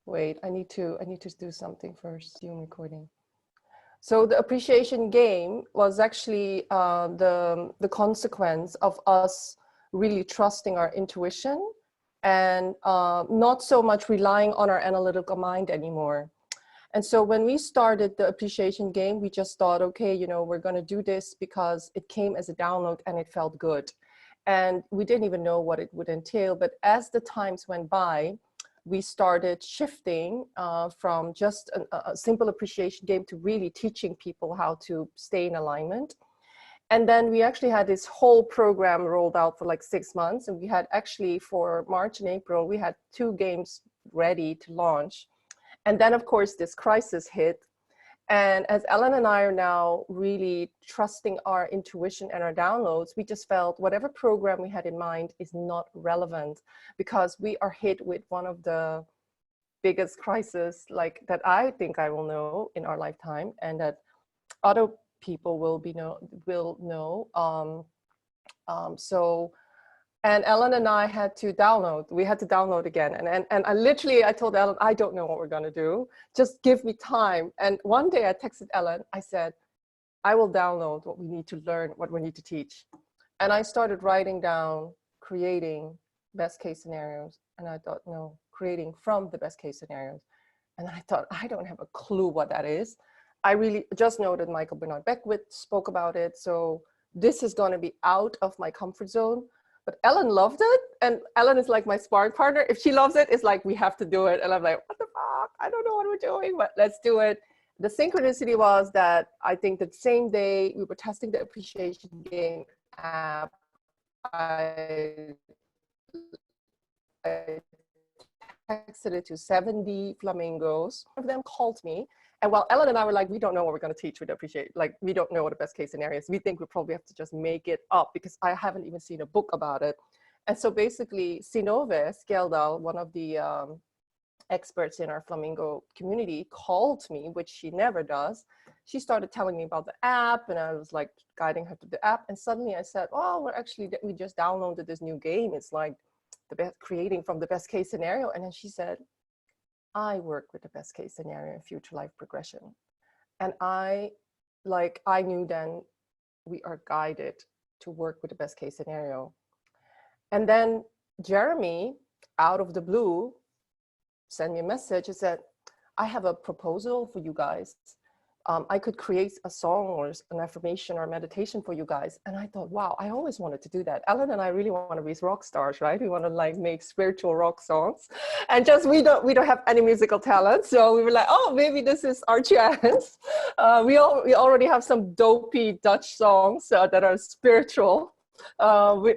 Wait, I need to do something first. Zoom recording. So the appreciation game was actually the consequence of us really trusting our intuition and not so much relying on our analytical mind anymore. And so when we started the appreciation game, we just thought, okay, you know, we're going to do this because it came as a download and it felt good. And we didn't even know what it would entail. But as the times went by, we started shifting from just a simple appreciation game to really teaching people how to stay in alignment. And then we actually had this whole program rolled out for like 6 months. And we had actually for March and April, we had 2 games ready to launch. And then of course this crisis hit. And as Ellen and I are now really trusting our intuition and our downloads, we just felt whatever program we had in mind is not relevant because we are hit with one of the biggest crises like that I think I will know in our lifetime and that other people will know. And Ellen and I had to download. We had to download again. And I told Ellen, I don't know what we're going to do. Just give me time. And one day I texted Ellen. I said, I will download what we need to learn, what we need to teach. And I started writing down, creating best case scenarios. And I thought, no, creating from the best case scenarios. And I thought, I don't have a clue what that is. I really just know that Michael Bernard Beckwith spoke about it. So this is going to be out of my comfort zone. But Ellen loved it, and Ellen is like my sparring partner. If she loves it, it's like, we have to do it. And I'm like, what the fuck? I don't know what we're doing, but let's do it. The synchronicity was that I think the same day we were testing the appreciation game app, I texted it to 70 flamingos. One of them called me. And while Ellen and I were like, we don't know what we're going to teach with appreciate, like, we don't know what the best case scenario is. We think we probably have to just make it up because I haven't even seen a book about it. And so basically, Sinove Skeldal, one of the experts in our flamingo community, called me, which she never does. She started telling me about the app, and I was like guiding her to the app. And suddenly I said, oh, we just downloaded this new game. It's like the best, creating from the best case scenario. And then she said, I work with the best case scenario in future life progression. And I knew then we are guided to work with the best case scenario. And then Jeremy, out of the blue, sent me a message and said, I have a proposal for you guys. I could create a song or an affirmation or meditation for you guys. And I thought, wow, I always wanted to do that. Ellen and I really want to be rock stars, right? We want to like make spiritual rock songs, and just we don't have any musical talent. So we were like, oh, maybe this is our chance. We already have some dopey Dutch songs that are spiritual,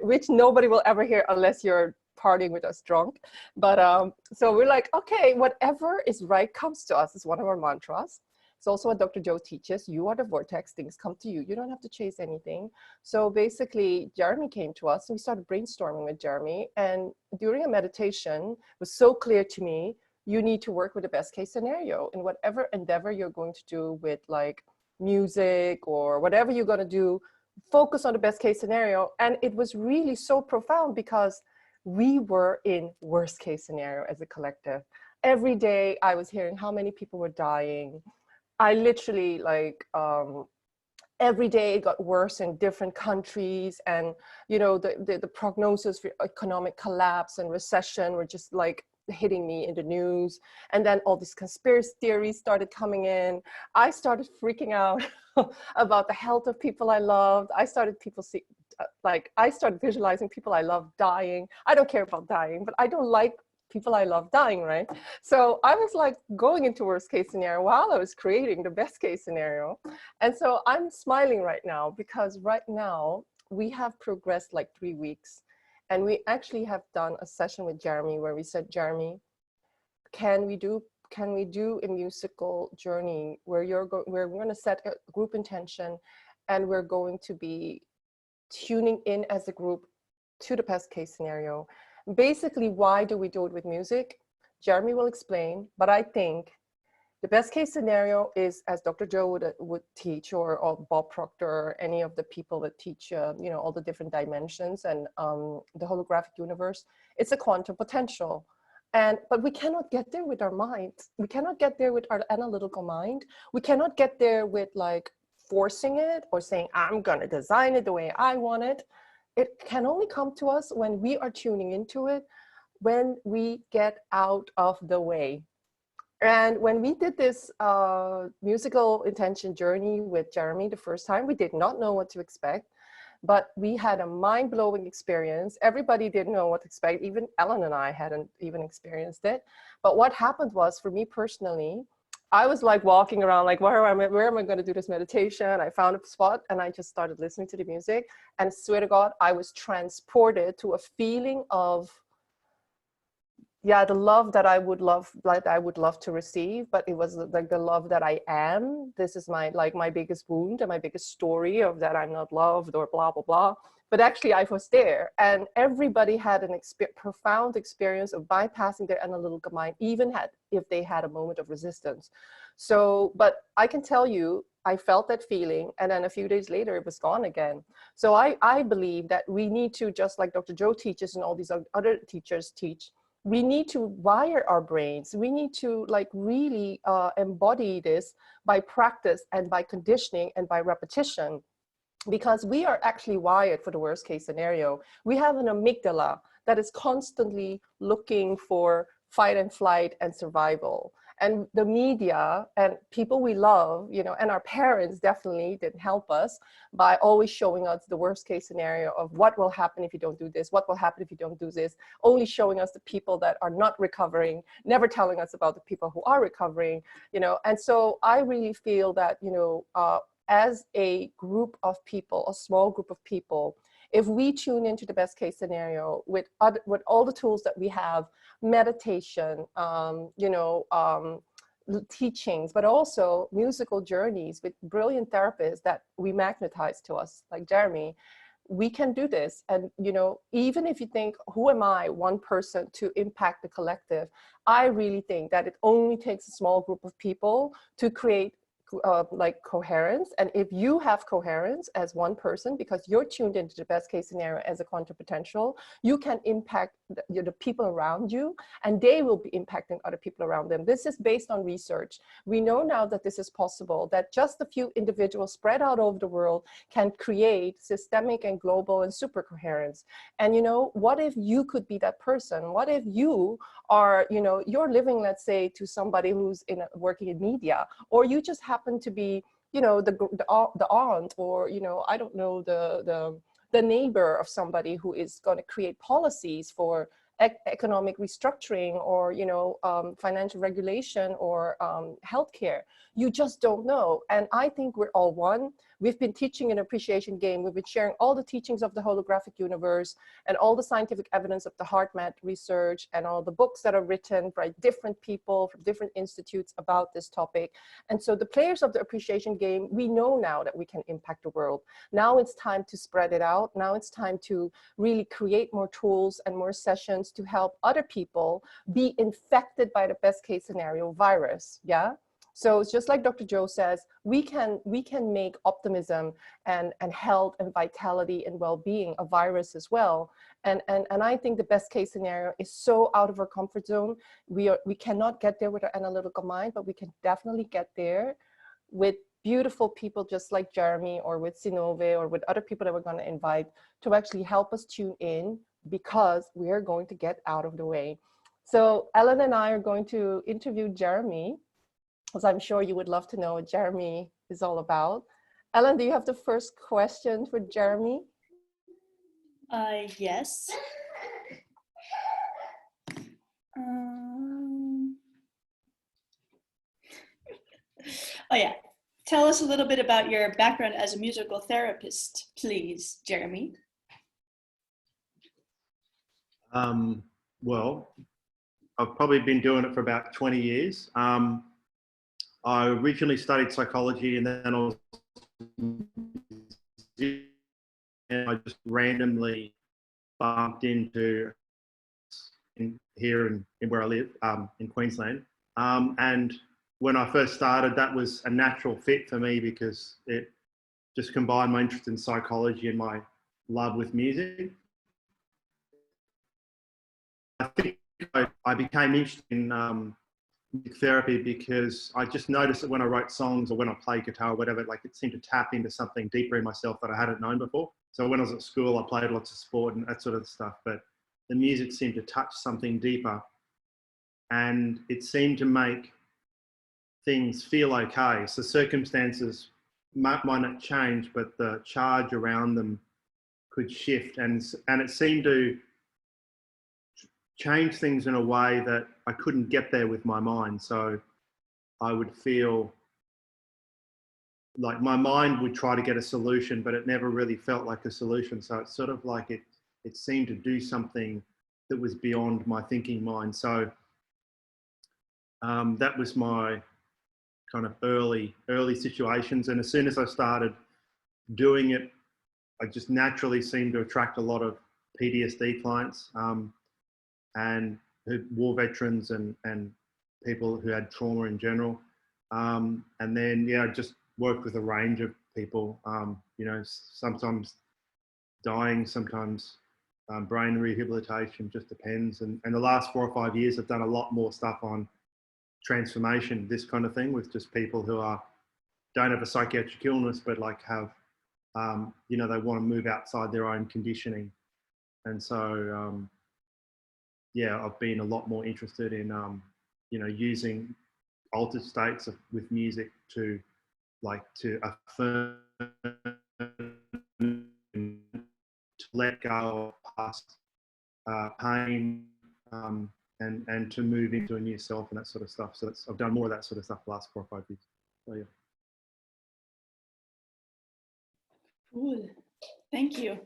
which nobody will ever hear unless you're partying with us drunk. But so we're like, okay, whatever is right comes to us is one of our mantras. It's also what Dr. Joe teaches. You are the vortex, things come to you. You don't have to chase anything. So basically, Jeremy came to us and we started brainstorming with Jeremy. And during a meditation, it was so clear to me, you need to work with the best case scenario in whatever endeavor you're going to do with like music or whatever you're going to do, focus on the best case scenario. And it was really so profound because we were in worst case scenario as a collective. Every day I was hearing how many people were dying. I literally like every day it got worse in different countries, and you know the prognosis for economic collapse and recession were just like hitting me in the news. And then all these conspiracy theories started coming in. I started freaking out about the health of people I loved. I started visualizing people I love dying. I don't care about dying, but I don't like people I love dying, right? So I was like going into worst case scenario while I was creating the best case scenario. And so I'm smiling right now because right now we have progressed like 3 weeks, and we actually have done a session with Jeremy where we said, Jeremy, can we do a musical journey where we're going to set a group intention and we're going to be tuning in as a group to the best case scenario. Basically, why do we do it with music? Jeremy will explain, but I think the best case scenario is, as Dr. Joe would teach, or Bob Proctor, or any of the people that teach, you know, all the different dimensions and the holographic universe. It's a quantum potential. But we cannot get there with our mind. We cannot get there with our analytical mind. We cannot get there with like forcing it or saying, I'm gonna design it the way I want it. It can only come to us when we are tuning into it, when we get out of the way. And when we did this musical intention journey with Jeremy the first time, we did not know what to expect, but we had a mind-blowing experience. Everybody didn't know what to expect. Even Ellen and I hadn't even experienced it. But what happened was, for me personally, I was like walking around like, where am I going to do this meditation? I found a spot and I just started listening to the music. And I swear to God, I was transported to a feeling of, yeah, the love that I would love, like I would love to receive, but it was like the love that I am. This is my, like my biggest wound and my biggest story of that I'm not loved or blah, blah, blah. But actually I was there, and everybody had an profound experience of bypassing their analytical mind, even if they had a moment of resistance. So, but I can tell you, I felt that feeling, and then a few days later it was gone again. So I believe that we need to, just like Dr. Joe teaches and all these other teachers teach, we need to wire our brains. We need to like really embody this by practice and by conditioning and by repetition, because we are actually wired for the worst case scenario. We have an amygdala that is constantly looking for fight and flight and survival. And the media and people we love, you know, and our parents definitely didn't help us by always showing us the worst case scenario of what will happen if you don't do this, what will happen if you don't do this, only showing us the people that are not recovering, never telling us about the people who are recovering, you know. And so I really feel that, you know, as a group of people, a small group of people, if we tune into the best case scenario with all the tools that we have, meditation, you know, teachings, but also musical journeys with brilliant therapists that we magnetize to us, like Jeremy, we can do this. And, you know, even if you think, who am I, one person, to impact the collective? I really think that it only takes a small group of people to create like coherence. And if you have coherence as one person, because you're tuned into the best case scenario as a quantum potential, you can impact the people around you, and they will be impacting other people around them. This is based on research. We know now that this is possible, that just a few individuals spread out over the world can create systemic and global and super coherence. And, you know, what if you could be that person? What if you are, you know, you're living, let's say, to somebody who's working in media, or you just happen to be, you know, the aunt, or, you know, I don't know, the neighbor of somebody who is going to create policies for economic restructuring, or, you know, financial regulation, or healthcare. You just don't know. And I think we're all one. We've been teaching an appreciation game. We've been sharing all the teachings of the holographic universe and all the scientific evidence of the HeartMath research and all the books that are written by different people from different institutes about this topic. And so the players of the appreciation game, we know now that we can impact the world. Now it's time to spread it out. Now it's time to really create more tools and more sessions to help other people be infected by the best case scenario virus. Yeah. So it's just like Dr. Joe says, we can make optimism and health and vitality and well-being a virus as well. And I think the best case scenario is so out of our comfort zone. We cannot get there with our analytical mind, but we can definitely get there with beautiful people just like Jeremy, or with Sinove, or with other people that we're going to invite to actually help us tune in, because we are going to get out of the way. So Ellen and I are going to interview Jeremy, because I'm sure you would love to know what Jeremy is all about. Ellen, do you have the first question for Jeremy? Yes. Oh yeah. Tell us a little bit about your background as a musical therapist, please, Jeremy. Well, I've probably been doing it for about 20 years. I originally studied psychology, and then I just randomly bumped into here in where I live, in Queensland. And when I first started, that was a natural fit for me, because it just combined my interest in psychology and my love with music. I think I became interested in music therapy because I just noticed that when I wrote songs or when I played guitar or whatever, like it seemed to tap into something deeper in myself that I hadn't known before. So when I was at school, I played lots of sport and that sort of stuff, but the music seemed to touch something deeper, and it seemed to make things feel okay. So circumstances might not change, but the charge around them could shift, and it seemed to change things in a way that I couldn't get there with my mind. So I would feel like my mind would try to get a solution, but it never really felt like a solution. So it's sort of like it seemed to do something that was beyond my thinking mind. So that was my kind of early situations. And as soon as I started doing it, I just naturally seemed to attract a lot of PTSD clients and war veterans and people who had trauma in general. And then, yeah, I just worked with a range of people, you know, sometimes dying, sometimes brain rehabilitation, just depends. And the last 4 or 5 years, I've done a lot more stuff on transformation, this kind of thing, with just people who don't have a psychiatric illness, but like have, you know, they want to move outside their own conditioning. And so, yeah, I've been a lot more interested in, you know, using altered states with music to affirm, to let go of past pain, and to move into a new self and that sort of stuff. So I've done more of that sort of stuff the last 4 or 5 years. So yeah. Cool. Thank you.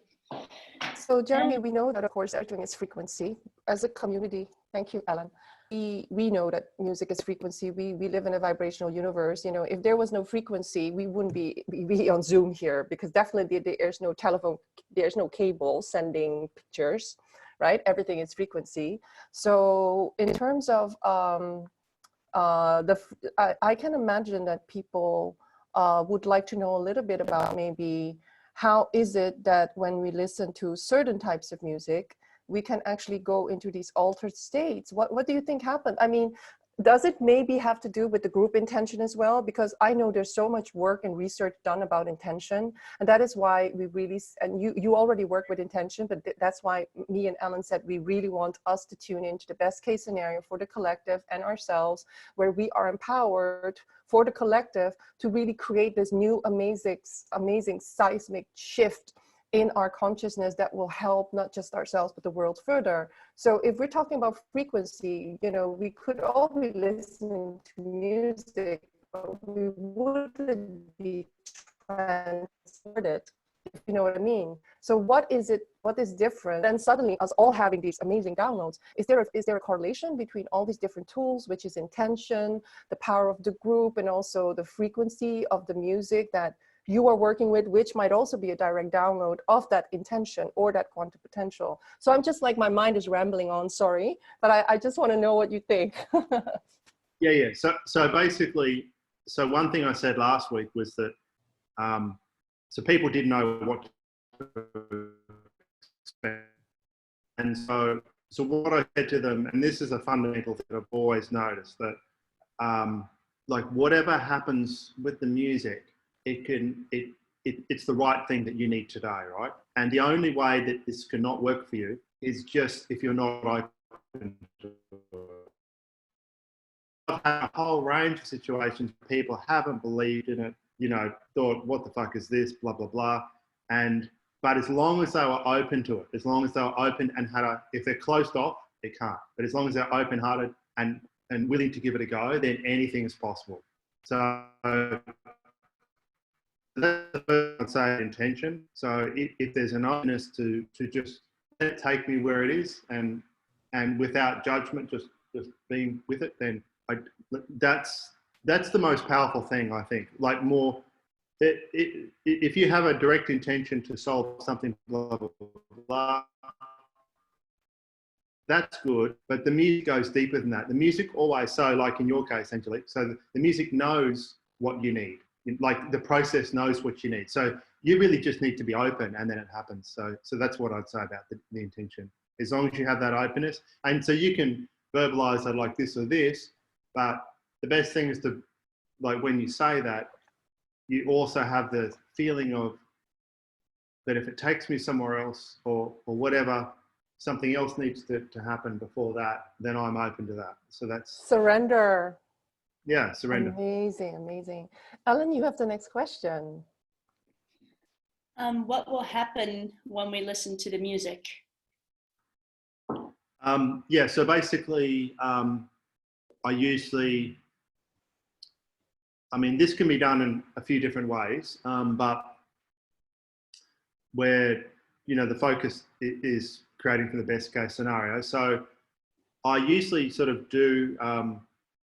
So Jeremy, we know that of course everything is frequency. As a community, thank you, Ellen. We know that music is frequency. We live in a vibrational universe. You know, if there was no frequency, we wouldn't be on Zoom here, because definitely there's no telephone, there's no cable sending pictures, right? Everything is frequency. So in terms of I can imagine that people would like to know a little bit about maybe how is it that when we listen to certain types of music, we can actually go into these altered states. What do you think happened? I mean, does it maybe have to do with the group intention as well? Because I know there's so much work and research done about intention. And that is why we really, and you already work with intention, but that's why me and Ellen said we really want us to tune into the best case scenario for the collective and ourselves, where we are empowered for the collective to really create this new amazing seismic shift in our consciousness that will help not just ourselves, but the world further. So if we're talking about frequency, you know, we could all be listening to music, but we wouldn't be transported, if you know what I mean. So what is different? And suddenly us all having these amazing downloads, is there a correlation between all these different tools, which is intention, the power of the group, and also the frequency of the music that you are working with, which might also be a direct download of that intention or that quantum potential? So I'm just like, my mind is rambling on, sorry, but I just want to know what you think. Yeah. So basically, so one thing I said last week was that, so people didn't know what to expect. And so what I said to them, and this is a fundamental thing I've always noticed, that like whatever happens with the music, it's the right thing that you need today, right? And the only way that this cannot work for you is just if you're not open to it. I've had a whole range of situations where people haven't believed in it, you know, thought, what the fuck is this, blah, blah, blah. But as long as they were open to it, as long as they were open and if they're closed off, they can't. But as long as they're open-hearted and willing to give it a go, then anything is possible. So that's the first, I'd say, intention. So if there's an openness to just let it take me where it is and without judgment, just being with it, then that's the most powerful thing, I think. Like more, if you have a direct intention to solve something, blah, blah, blah, that's good, but the music goes deeper than that. The music always, so like in your case, Angelique, so the music knows what you need. Like the process knows what you need. So you really just need to be open and then it happens. So that's what I'd say about the intention. as long as you have that openness. And so you can verbalize that like this or this, but the best thing is to, like when you say that, you also have the feeling of that if it takes me somewhere else or whatever, something else needs to happen before that, then I'm open to that. So that's Surrender. yeah, surrender. Amazing, amazing. Ellen, you have the next question. What will happen when we listen to the music? Yeah, so basically, I usually, I mean, this can be done in a few different ways, but where, you know, the focus is creating for the best case scenario. So I usually sort of do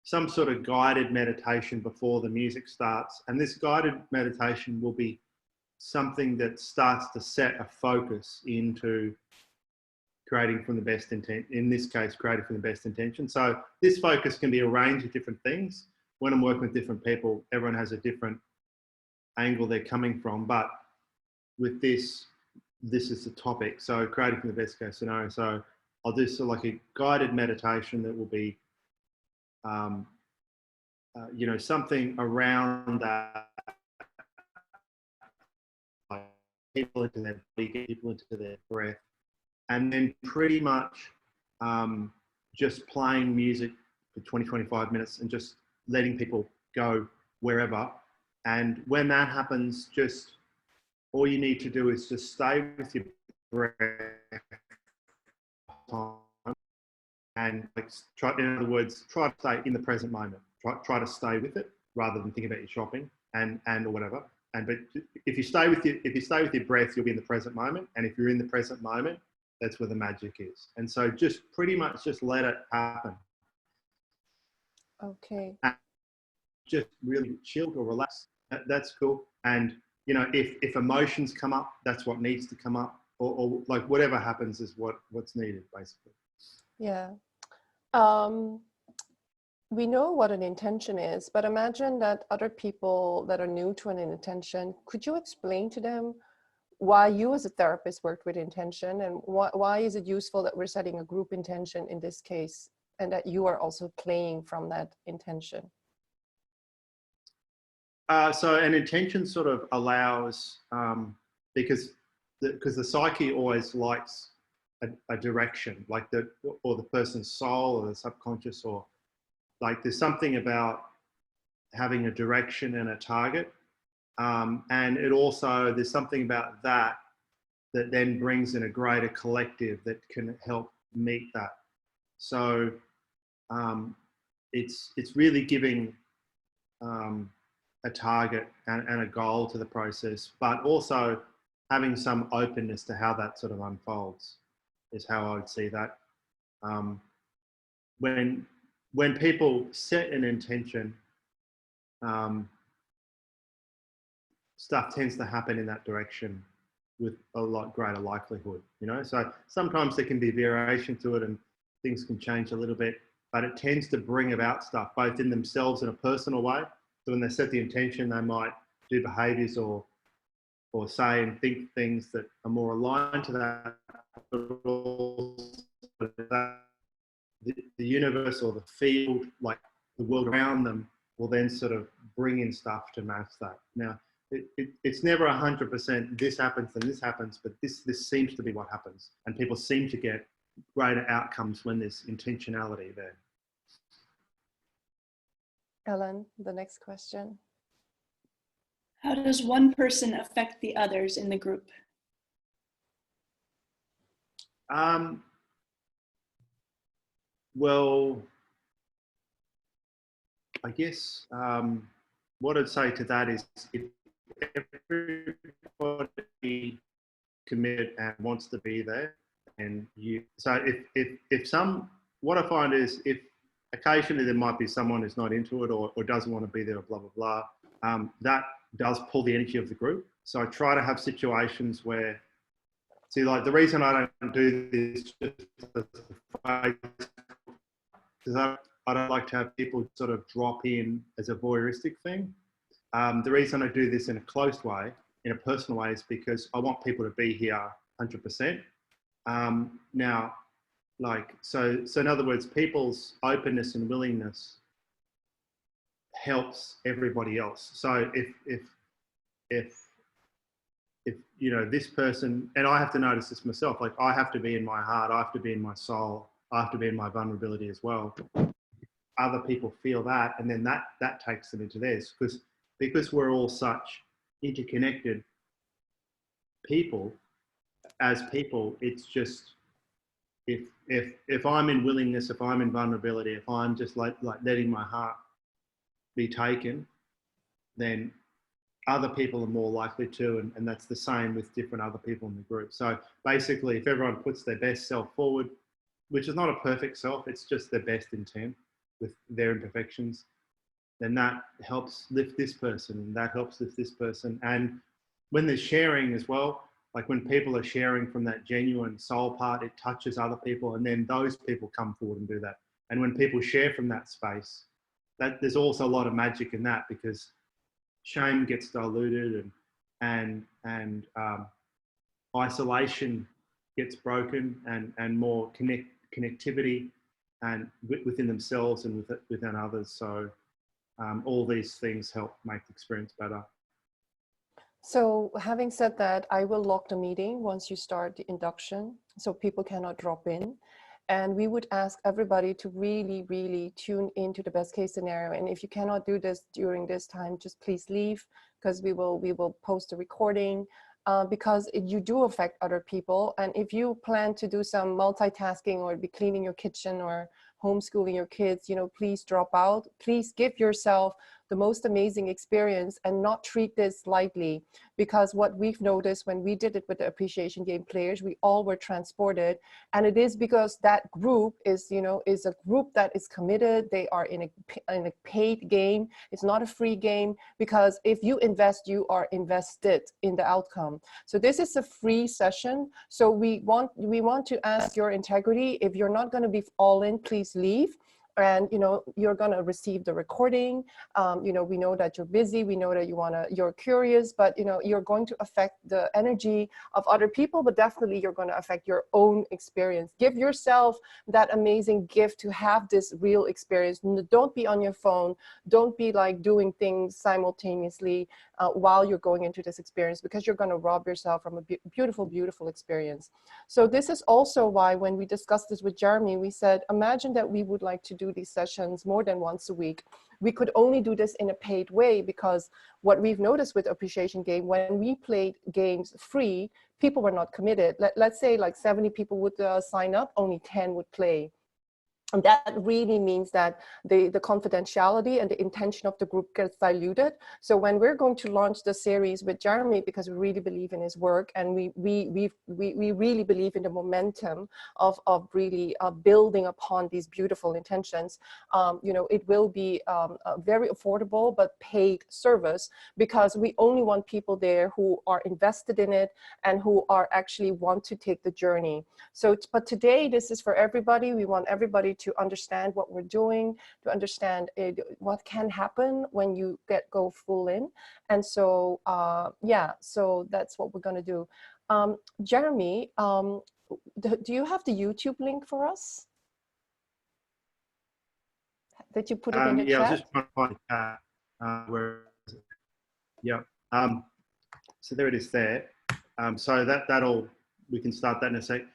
some sort of guided meditation before the music starts. And this guided meditation will be something that starts to set a focus into creating from the best intent, in this case, creating from the best intention. So this focus can be a range of different things. When I'm working with different people, everyone has a different angle they're coming from, but with this is the topic. So creating from the best case scenario. So I'll do sort of like a guided meditation that will be, you know, something around that, like people into their body, get people into their breath, and then pretty much just playing music for 20, 25 minutes and just letting people go wherever. And when that happens, just all you need to do is just stay with your breath and like try, in other words, try to stay in the present moment. Try to stay with it rather than thinking about your shopping and or whatever. And but if you stay with your breath, you'll be in the present moment. And if you're in the present moment, that's where the magic is. And so just pretty much just let it happen. Okay. And just really chilled or relaxed. That's cool. And you know, if emotions come up, that's what needs to come up, or like whatever happens is what's needed, basically. Yeah. We know what an intention is, but imagine that other people that are new to an intention, could you explain to them why you as a therapist worked with intention, and why is it useful that we're setting a group intention in this case, and that you are also playing from that intention? So an intention sort of allows, because the psyche always likes a direction, like the person's soul or the subconscious, or like there's something about having a direction and a target. And it also, there's something about that then brings in a greater collective that can help meet that. So it's really giving a target and a goal to the process, but also having some openness to how that sort of unfolds is how I would see that. When people set an intention, stuff tends to happen in that direction with a lot greater likelihood, you know? So sometimes there can be variation to it and things can change a little bit, but it tends to bring about stuff both in themselves in a personal way. So when they set the intention, they might do behaviors or say and think things that are more aligned to that, but also that the universe or the field, like the world around them, will then sort of bring in stuff to match that. Now, it's never 100% this happens and this happens, but this seems to be what happens. And people seem to get greater outcomes when there's intentionality there. Ellen, the next question. How does one person affect the others in the group? Well, I guess what I'd say to that is if everybody committed and wants to be there, and what I find is if occasionally there might be someone who's not into it or doesn't want to be there, or blah, blah, blah, that does pull the energy of the group. So I try to have situations where, see, like the reason I don't do this just because I don't like to have people sort of drop in as a voyeuristic thing. The reason I do this in a closed way, in a personal way, is because I want people to be here 100%. Now, like, so in other words, people's openness and willingness helps everybody else. So if you know, this person, and I have to notice this myself, like I have to be in my heart, I have to be in my soul, I have to be in my vulnerability as well. Other people feel that, and then that takes them into theirs, because we're all such interconnected people. As people, it's just, if I'm in willingness, if I'm in vulnerability, if I'm just like letting my heart be taken, then other people are more likely to, and that's the same with different other people in the group. So basically, if everyone puts their best self forward, which is not a perfect self, it's just their best intent with their imperfections, then that helps lift this person, and that helps lift this person. And when there's sharing as well, like when people are sharing from that genuine soul part, it touches other people, and then those people come forward and do that. And when people share from that space, that there's also a lot of magic in that, because shame gets diluted, and isolation gets broken, and more connectivity and within themselves and within others. So all these things help make the experience better. So having said that, I will lock the meeting once you start the induction, so people cannot drop in. And we would ask everybody to really, really tune into the best case scenario. And if you cannot do this during this time, just please leave, because we will post a recording, because you do affect other people. And if you plan to do some multitasking or be cleaning your kitchen or homeschooling your kids, you know, please drop out. Please give yourself the most amazing experience and not treat this lightly, because what we've noticed when we did it with the appreciation game players, we all were transported. And it is because that group is, you know, is a group that is committed. They are in a paid game. It's not a free game, because if you invest, you are invested in the outcome. So this is a free session. So we want to ask your integrity. If you're not going to be all in, please leave. And you know, you're gonna receive the recording. You know, we know that you're busy, we know that you're curious, but you know, you're going to affect the energy of other people, but definitely you're going to affect your own experience. Give yourself that amazing gift to have this real experience. Don't be on your phone, don't be like doing things simultaneously while you're going into this experience, because you're going to rob yourself from a beautiful, beautiful experience. So this is also why when we discussed this with Jeremy, we said, imagine that we would like to do these sessions more than once a week. We could only do this in a paid way, because what we've noticed with Appreciation Game, when we played games free, people were not committed. Let's say like 70 people would sign up, only 10 would play. And that really means that the confidentiality and the intention of the group gets diluted. So when we're going to launch the series with Jeremy, because we really believe in his work, and we really believe in the momentum of really building upon these beautiful intentions, you know, it will be a very affordable but paid service, because we only want people there who are invested in it and who are actually want to take the journey. So, but today this is for everybody. We want everybody to understand what we're doing, to understand what can happen when you go full in. And so, yeah, so that's what we're going to do. Jeremy, do you have the YouTube link for us? Did you put it in the yeah, chat? I was just trying to find that. Where is it? Yep. So there it is there. So that'll, we can start that in a sec.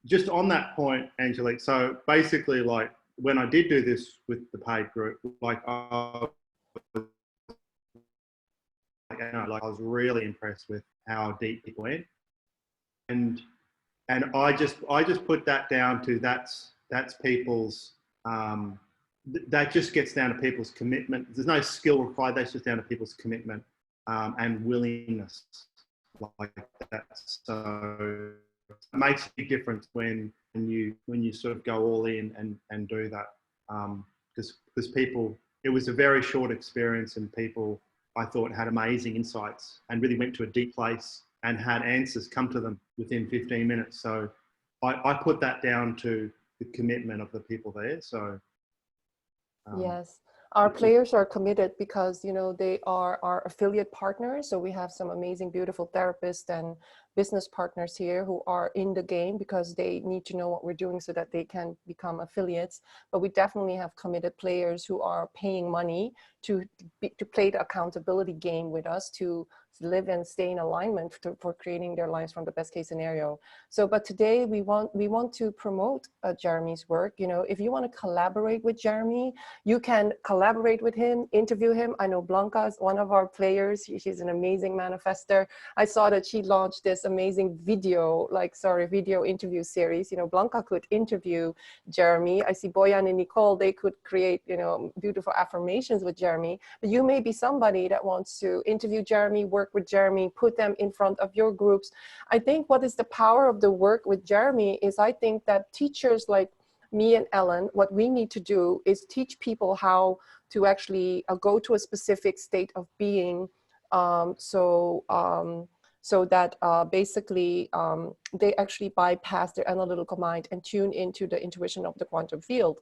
Just on that point, Angelique, so basically, like when I did do this with the paid group, like I was really impressed with how deep people went, and I just put that down to that's people's that just gets down to people's commitment. There's no skill required. That's just down to people's commitment and willingness, like that. So it makes a big difference when you sort of go all in and do that, because people, it was a very short experience, and people, I thought, had amazing insights and really went to a deep place and had answers come to them within 15 minutes. So I put that down to the commitment of the people there. So yes, Our players are committed because, you know, they are our affiliate partners. So we have some amazing, beautiful therapists and business partners here who are in the game because they need to know what we're doing so that they can become affiliates. But we definitely have committed players who are paying money to play the accountability game with us, to live and stay in alignment for creating their lives from the best case scenario. So, but today we want to promote Jeremy's work. You know, if you want to collaborate with Jeremy, you can collaborate with him, interview him. I know Blanca is one of our players. She's an amazing manifester. I saw that she launched this amazing video interview series. You know, Blanca could interview Jeremy. I see Boyan and Nicole, they could create, you know, beautiful affirmations with Jeremy. But you may be somebody that wants to interview Jeremy, work with Jeremy, put them in front of your groups. I think what is the power of the work with Jeremy is, I think that teachers like me and Ellen, what we need to do is teach people how to actually go to a specific state of being, so that basically they actually bypass their analytical mind and tune into the intuition of the quantum field.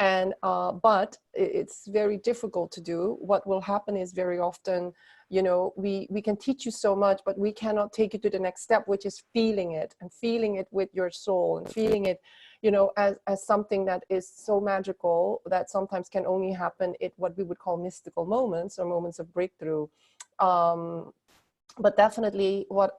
And but it's very difficult to do. What will happen is very often, you know, we can teach you so much, but we cannot take you to the next step, which is feeling it, and feeling it with your soul, and feeling it, you know, as something that is so magical that sometimes can only happen at what we would call mystical moments or moments of breakthrough. But definitely what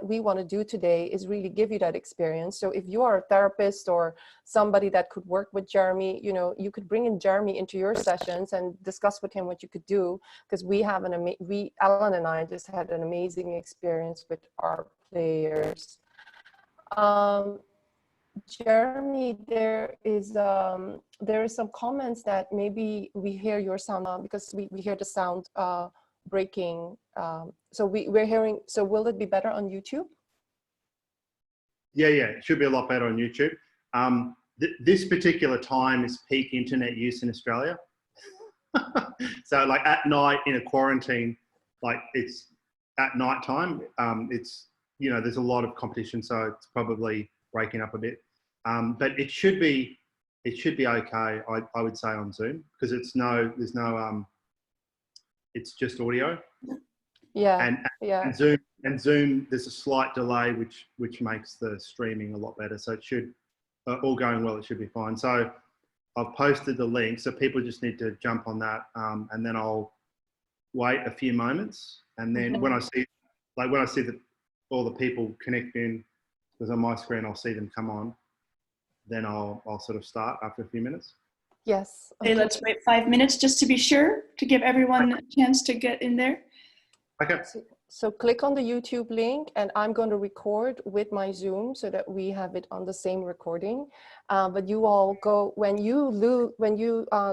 we want to do today is really give you that experience. So if you are a therapist or somebody that could work with Jeremy, you know, you could bring in Jeremy into your sessions and discuss with him what you could do, because we have Alan and I just had an amazing experience with our players. Jeremy, there is some comments that maybe we hear your sound because we hear the sound breaking. So we're hearing, so will it be better on YouTube? Yeah, it should be a lot better on YouTube. This particular time is peak internet use in Australia. So like at night in a quarantine, like it's at night time, it's, you know, there's a lot of competition, so it's probably breaking up a bit. But it should be okay, I would say, on Zoom, because there's no, it's just audio. Yeah. And Zoom, there's a slight delay, which makes the streaming a lot better. So it should, all going well, it should be fine. So I've posted the link, so people just need to jump on that, and then I'll wait a few moments, and then when I see that all the people connect in, because on my screen I'll see them come on, then I'll sort of start after a few minutes. Yes. Okay, let's wait 5 minutes just to be sure, to give everyone a chance to get in there. Okay. So click on the YouTube link, and I'm going to record with my Zoom so that we have it on the same recording. But you all go, when you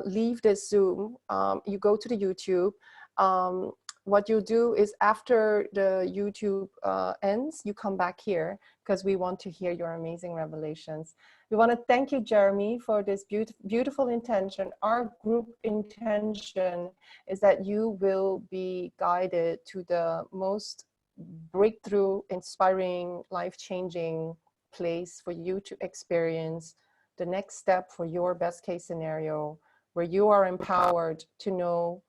leave this Zoom, you go to the YouTube. What you do is after the YouTube ends, you come back here, because we want to hear your amazing revelations. We want to thank you, Jeremy, for this beautiful intention. Our group intention is that you will be guided to the most breakthrough, inspiring, life-changing place for you to experience the next step for your best case scenario, where you are empowered to know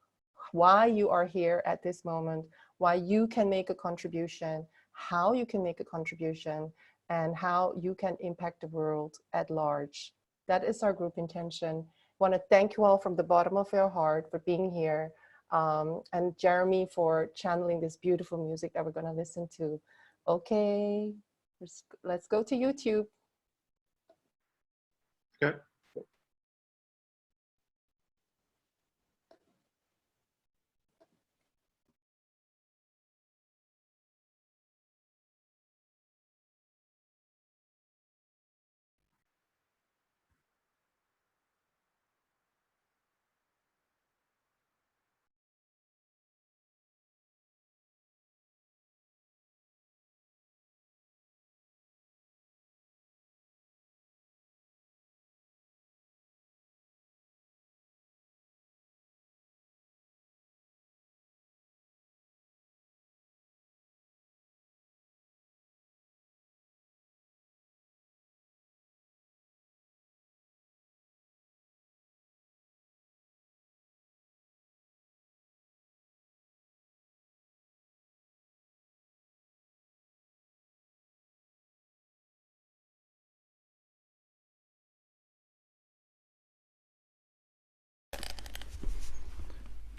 why you are here at this moment, why you can make a contribution, how you can make a contribution, and how you can impact the world at large. That is our group intention. I want to thank you all from the bottom of your heart for being here, and Jeremy for channeling this beautiful music that we're going to listen to. Okay, let's go to YouTube. Okay.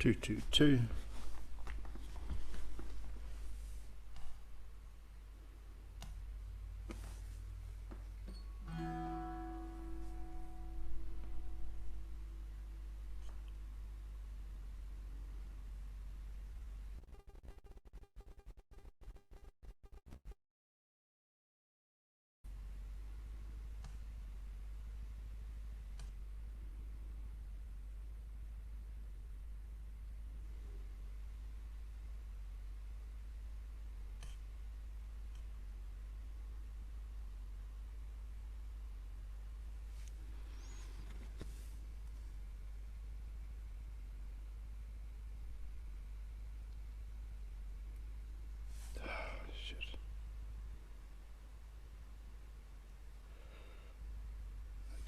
222. Shit.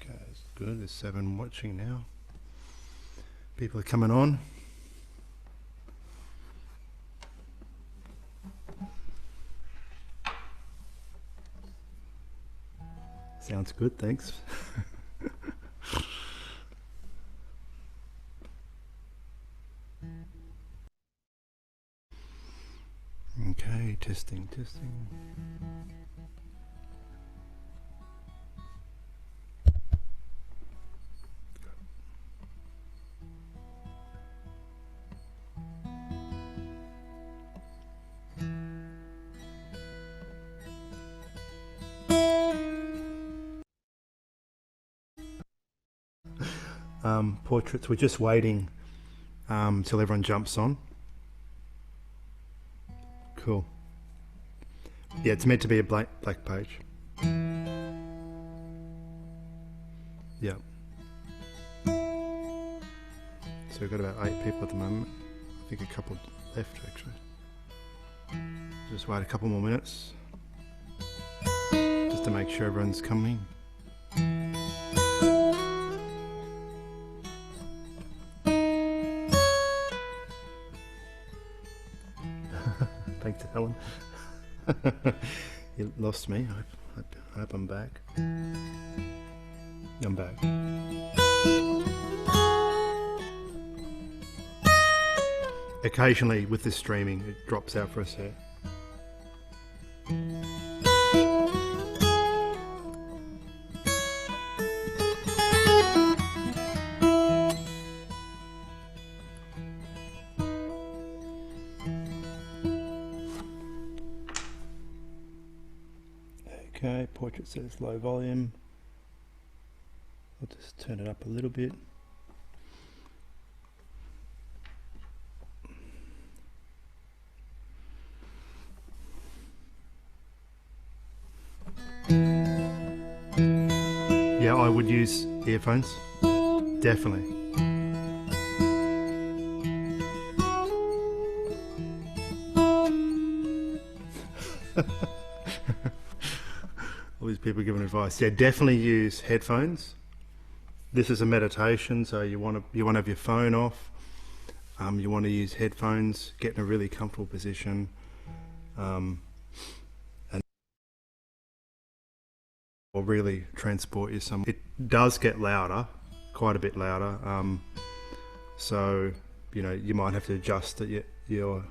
Okay, it's good. There's 7 watching now. People are coming on. Sounds good, thanks. Okay, testing. Portraits, we're just waiting till everyone jumps on. Cool. Yeah, it's meant to be a black page. Yeah. So we've got about 8 people at the moment. I think a couple left actually. Just wait a couple more minutes just to make sure everyone's coming. Thanks, Helen. You lost me. I hope I'm back. I'm back. Occasionally with this streaming it drops out for a sec. Okay, portrait says low volume. I'll just turn it up a little bit. Yeah, I would use earphones, definitely. All these people giving advice. Yeah, definitely use headphones. This is a meditation, so you want to have your phone off. You want to use headphones, get in a really comfortable position, and will really transport you somewhere. It does get louder, quite a bit louder. So you know you might have to adjust your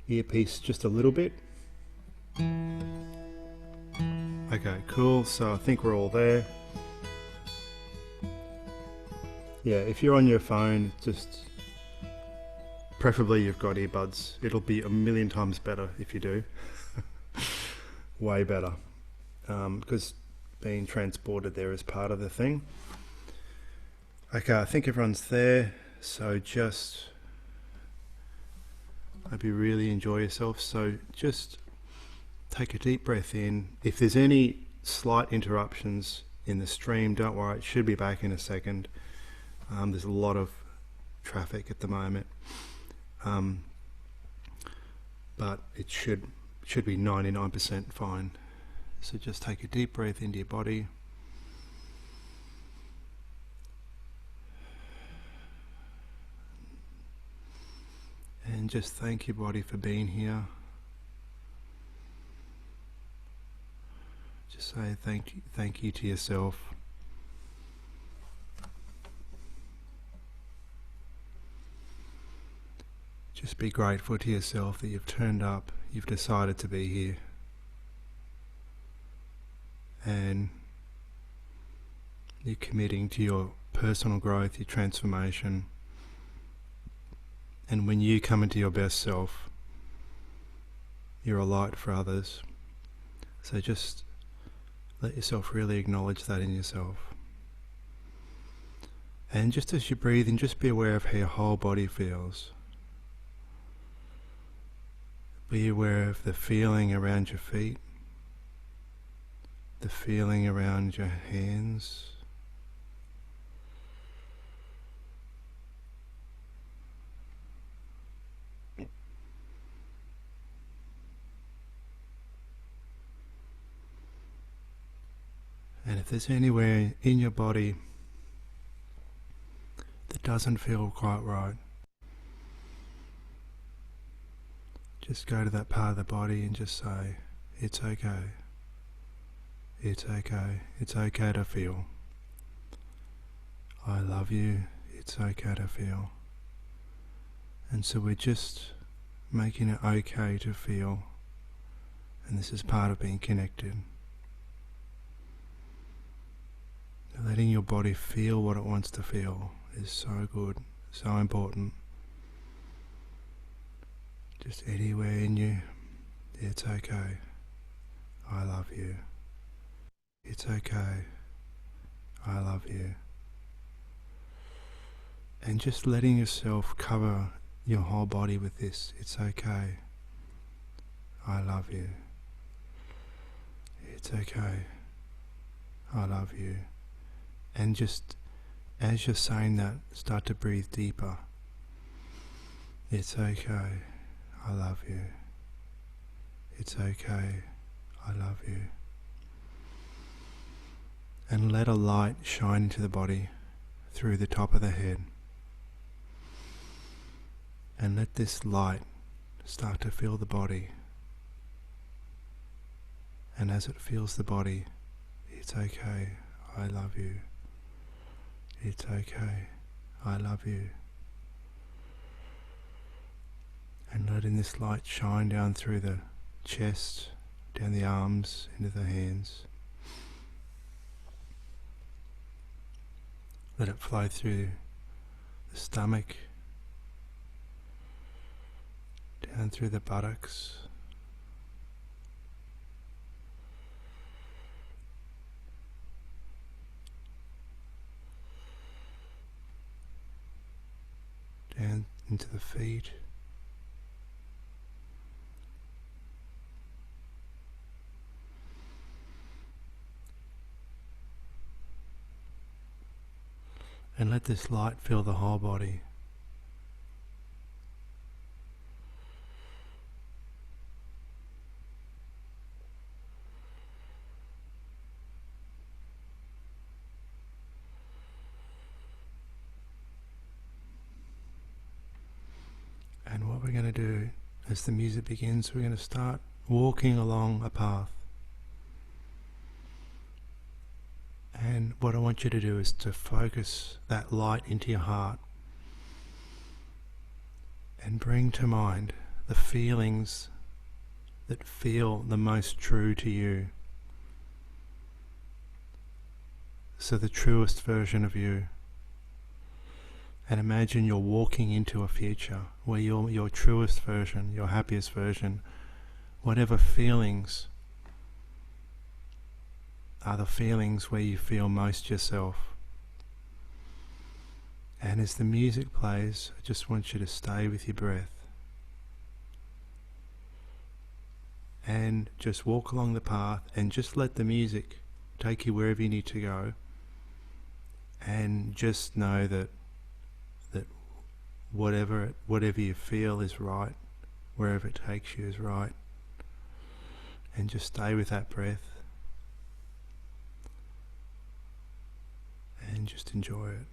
earpiece just a little bit. Okay, cool. So I think we're all there. Yeah, if you're on your phone, just preferably you've got earbuds. It'll be a million times better if you do. Way better. Because being transported there is part of the thing. Okay, I think everyone's there. So just hope you really enjoy yourself. So just take a deep breath in. If there's any slight interruptions in the stream, don't worry, it should be back in a second. There's a lot of traffic at the moment, but it should be 99% fine. So just take a deep breath into your body. And just thank your body for being here. Just say thank you to yourself. Just be grateful to yourself that you've turned up, you've decided to be here. And you're committing to your personal growth, your transformation. And when you come into your best self, you're a light for others. So just let yourself really acknowledge that in yourself. And just as you breathe in, just be aware of how your whole body feels. Be aware of the feeling around your feet, the feeling around your hands, and if there's anywhere in your body that doesn't feel quite right, just go to that part of the body and just say, it's okay. It's okay. It's okay to feel. I love you. It's okay to feel. And so we're just making it okay to feel. And this is part of being connected. Letting your body feel what it wants to feel is so good, so important. Just anywhere in you, it's okay. I love you. It's okay. I love you. And just letting yourself cover your whole body with this. It's okay. I love you. It's okay. I love you. And just as you're saying that, start to breathe deeper. It's okay. I love you. It's okay. I love you. And let a light shine into the body through the top of the head. And let this light start to fill the body. And as it fills the body, it's okay. I love you. It's okay. I love you. And letting this light shine down through the chest, down the arms, into the hands. Let it flow through the stomach, down through the buttocks, down into the feet, and let this light fill the whole body. And what we're going to do as the music begins, we're going to start walking along a path. And what I want you to do is to focus that light into your heart and bring to mind the feelings that feel the most true to you. So the truest version of you. And imagine you're walking into a future where your truest version, your happiest version, whatever feelings are the feelings where you feel most yourself. And as the music plays, I just want you to stay with your breath. And just walk along the path and just let the music take you wherever you need to go. And just know that whatever you feel is right, wherever it takes you is right. And just stay with that breath. And just enjoy it.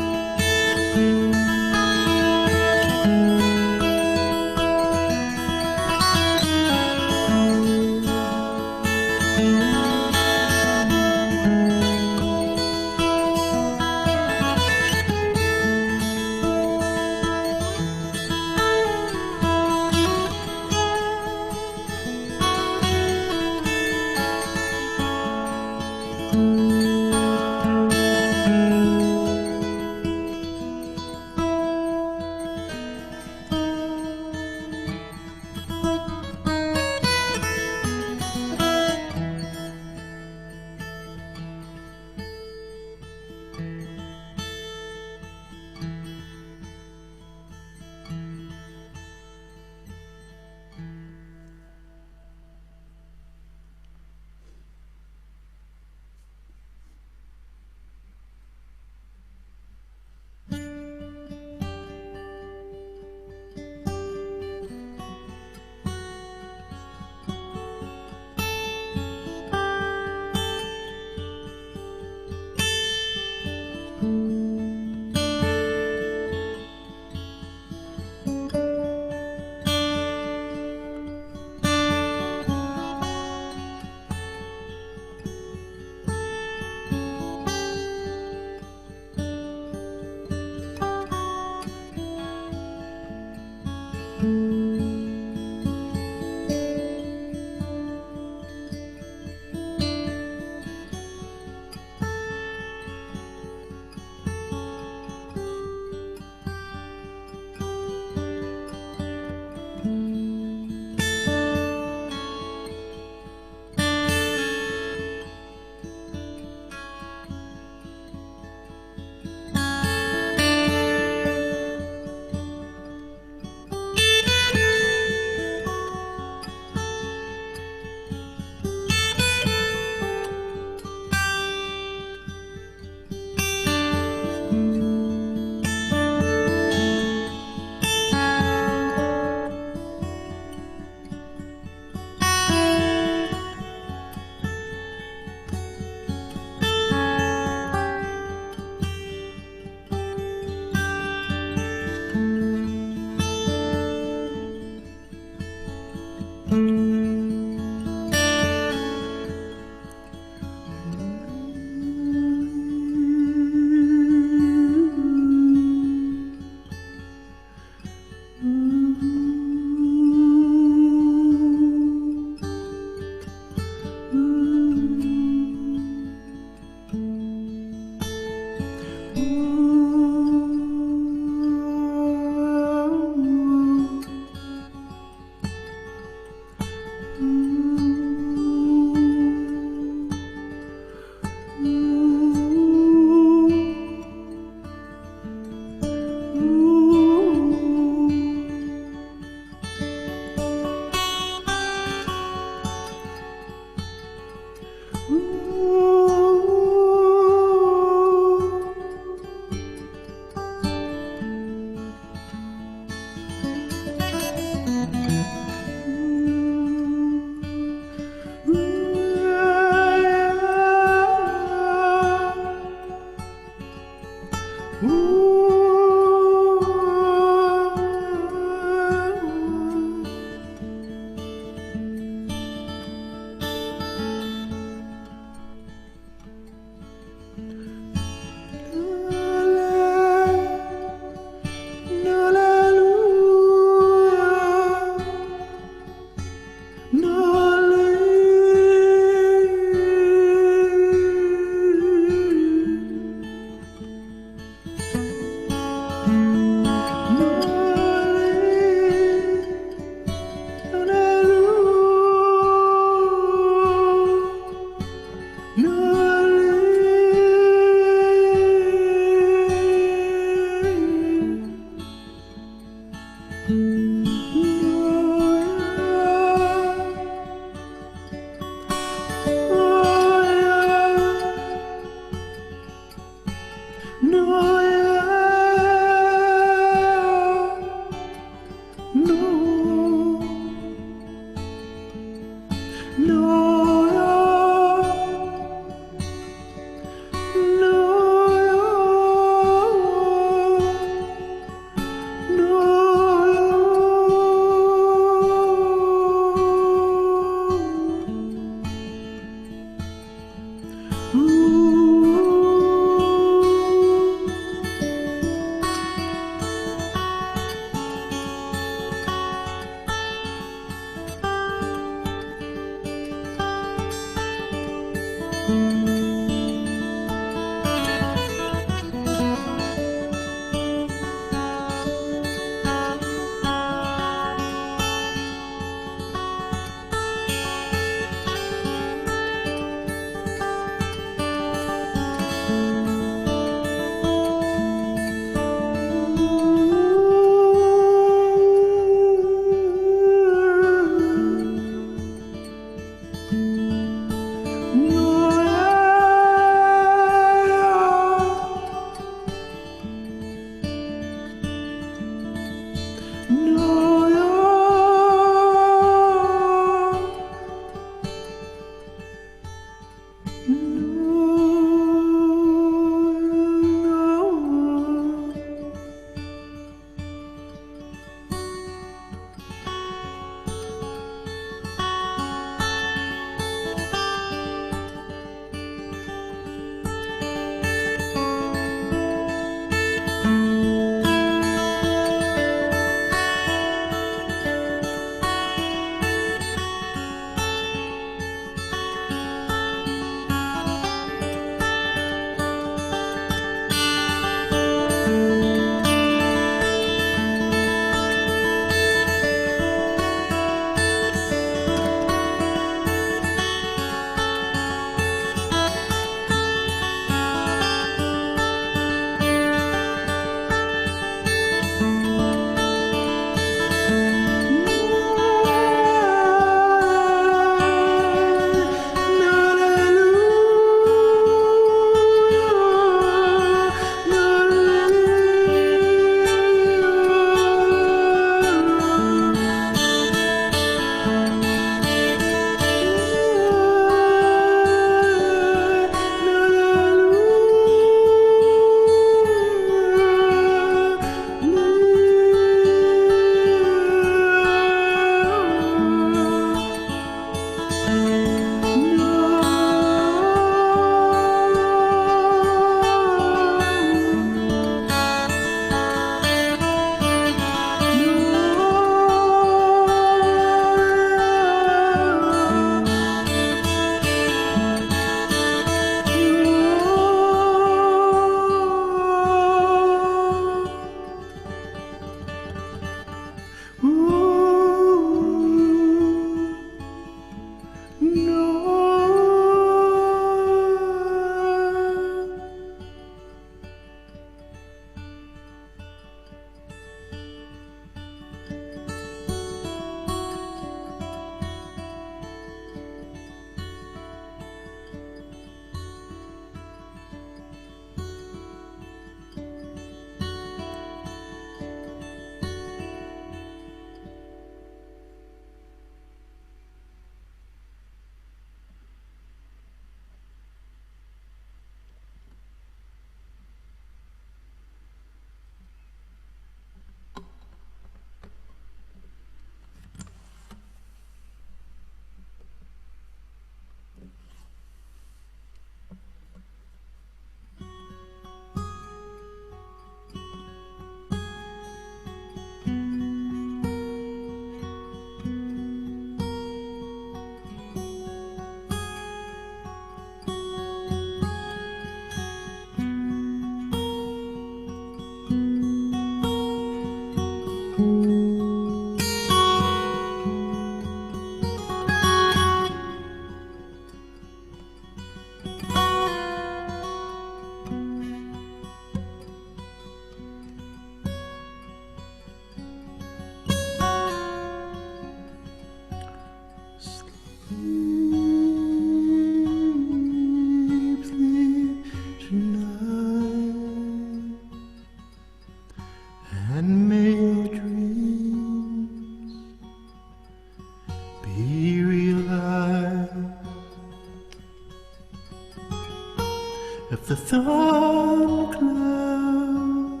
If the thorn cloud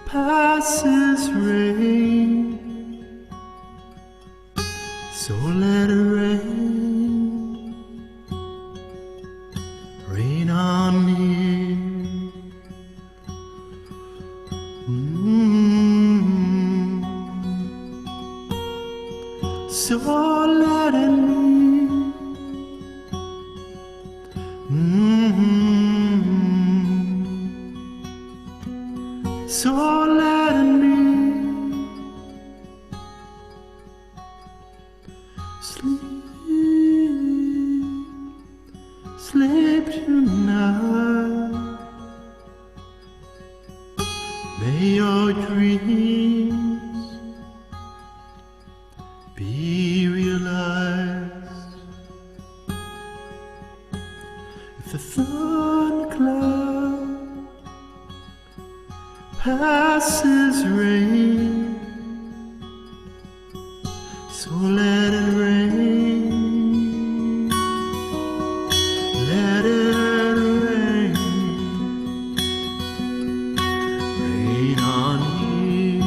passes rain, so let it rain, rain on me. So let it rain. So let me sleep, sleep tonight. May your dreams be realized. If the thorn cloud passes rain, so let it rain, let it rain, rain on me.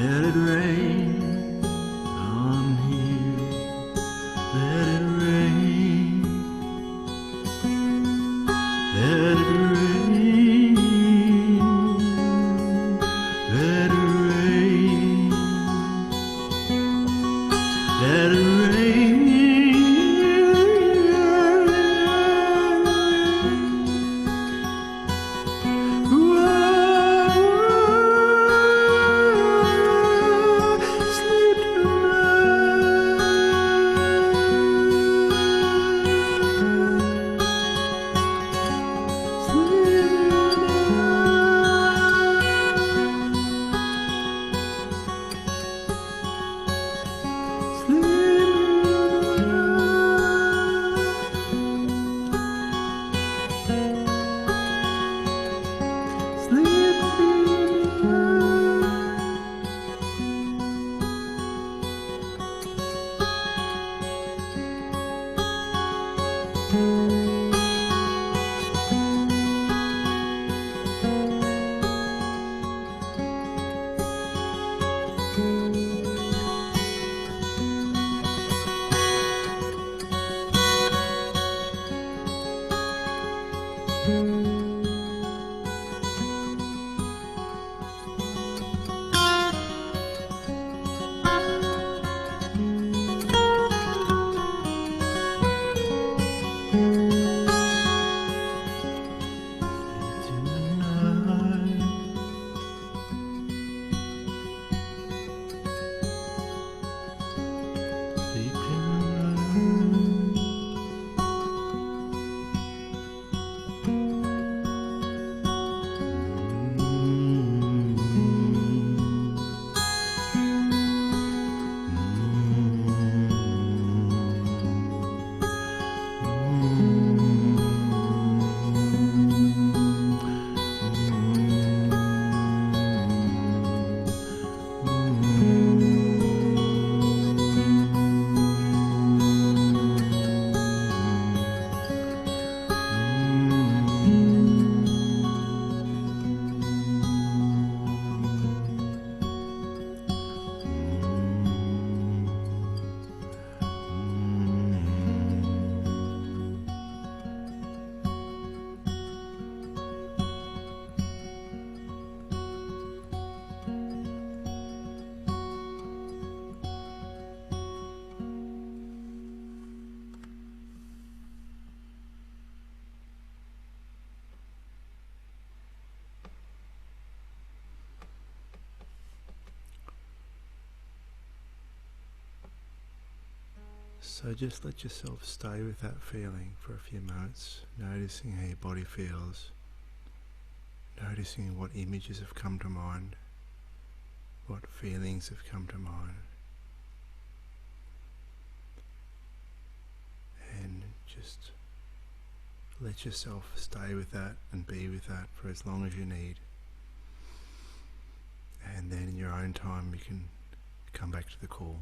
Let it rain on here. Let it rain. Let it rain. Let it rain. Let it rain. So just let yourself stay with that feeling for a few moments, noticing how your body feels, noticing what images have come to mind, what feelings have come to mind, and just let yourself stay with that and be with that for as long as you need. And then in your own time you can come back to the call.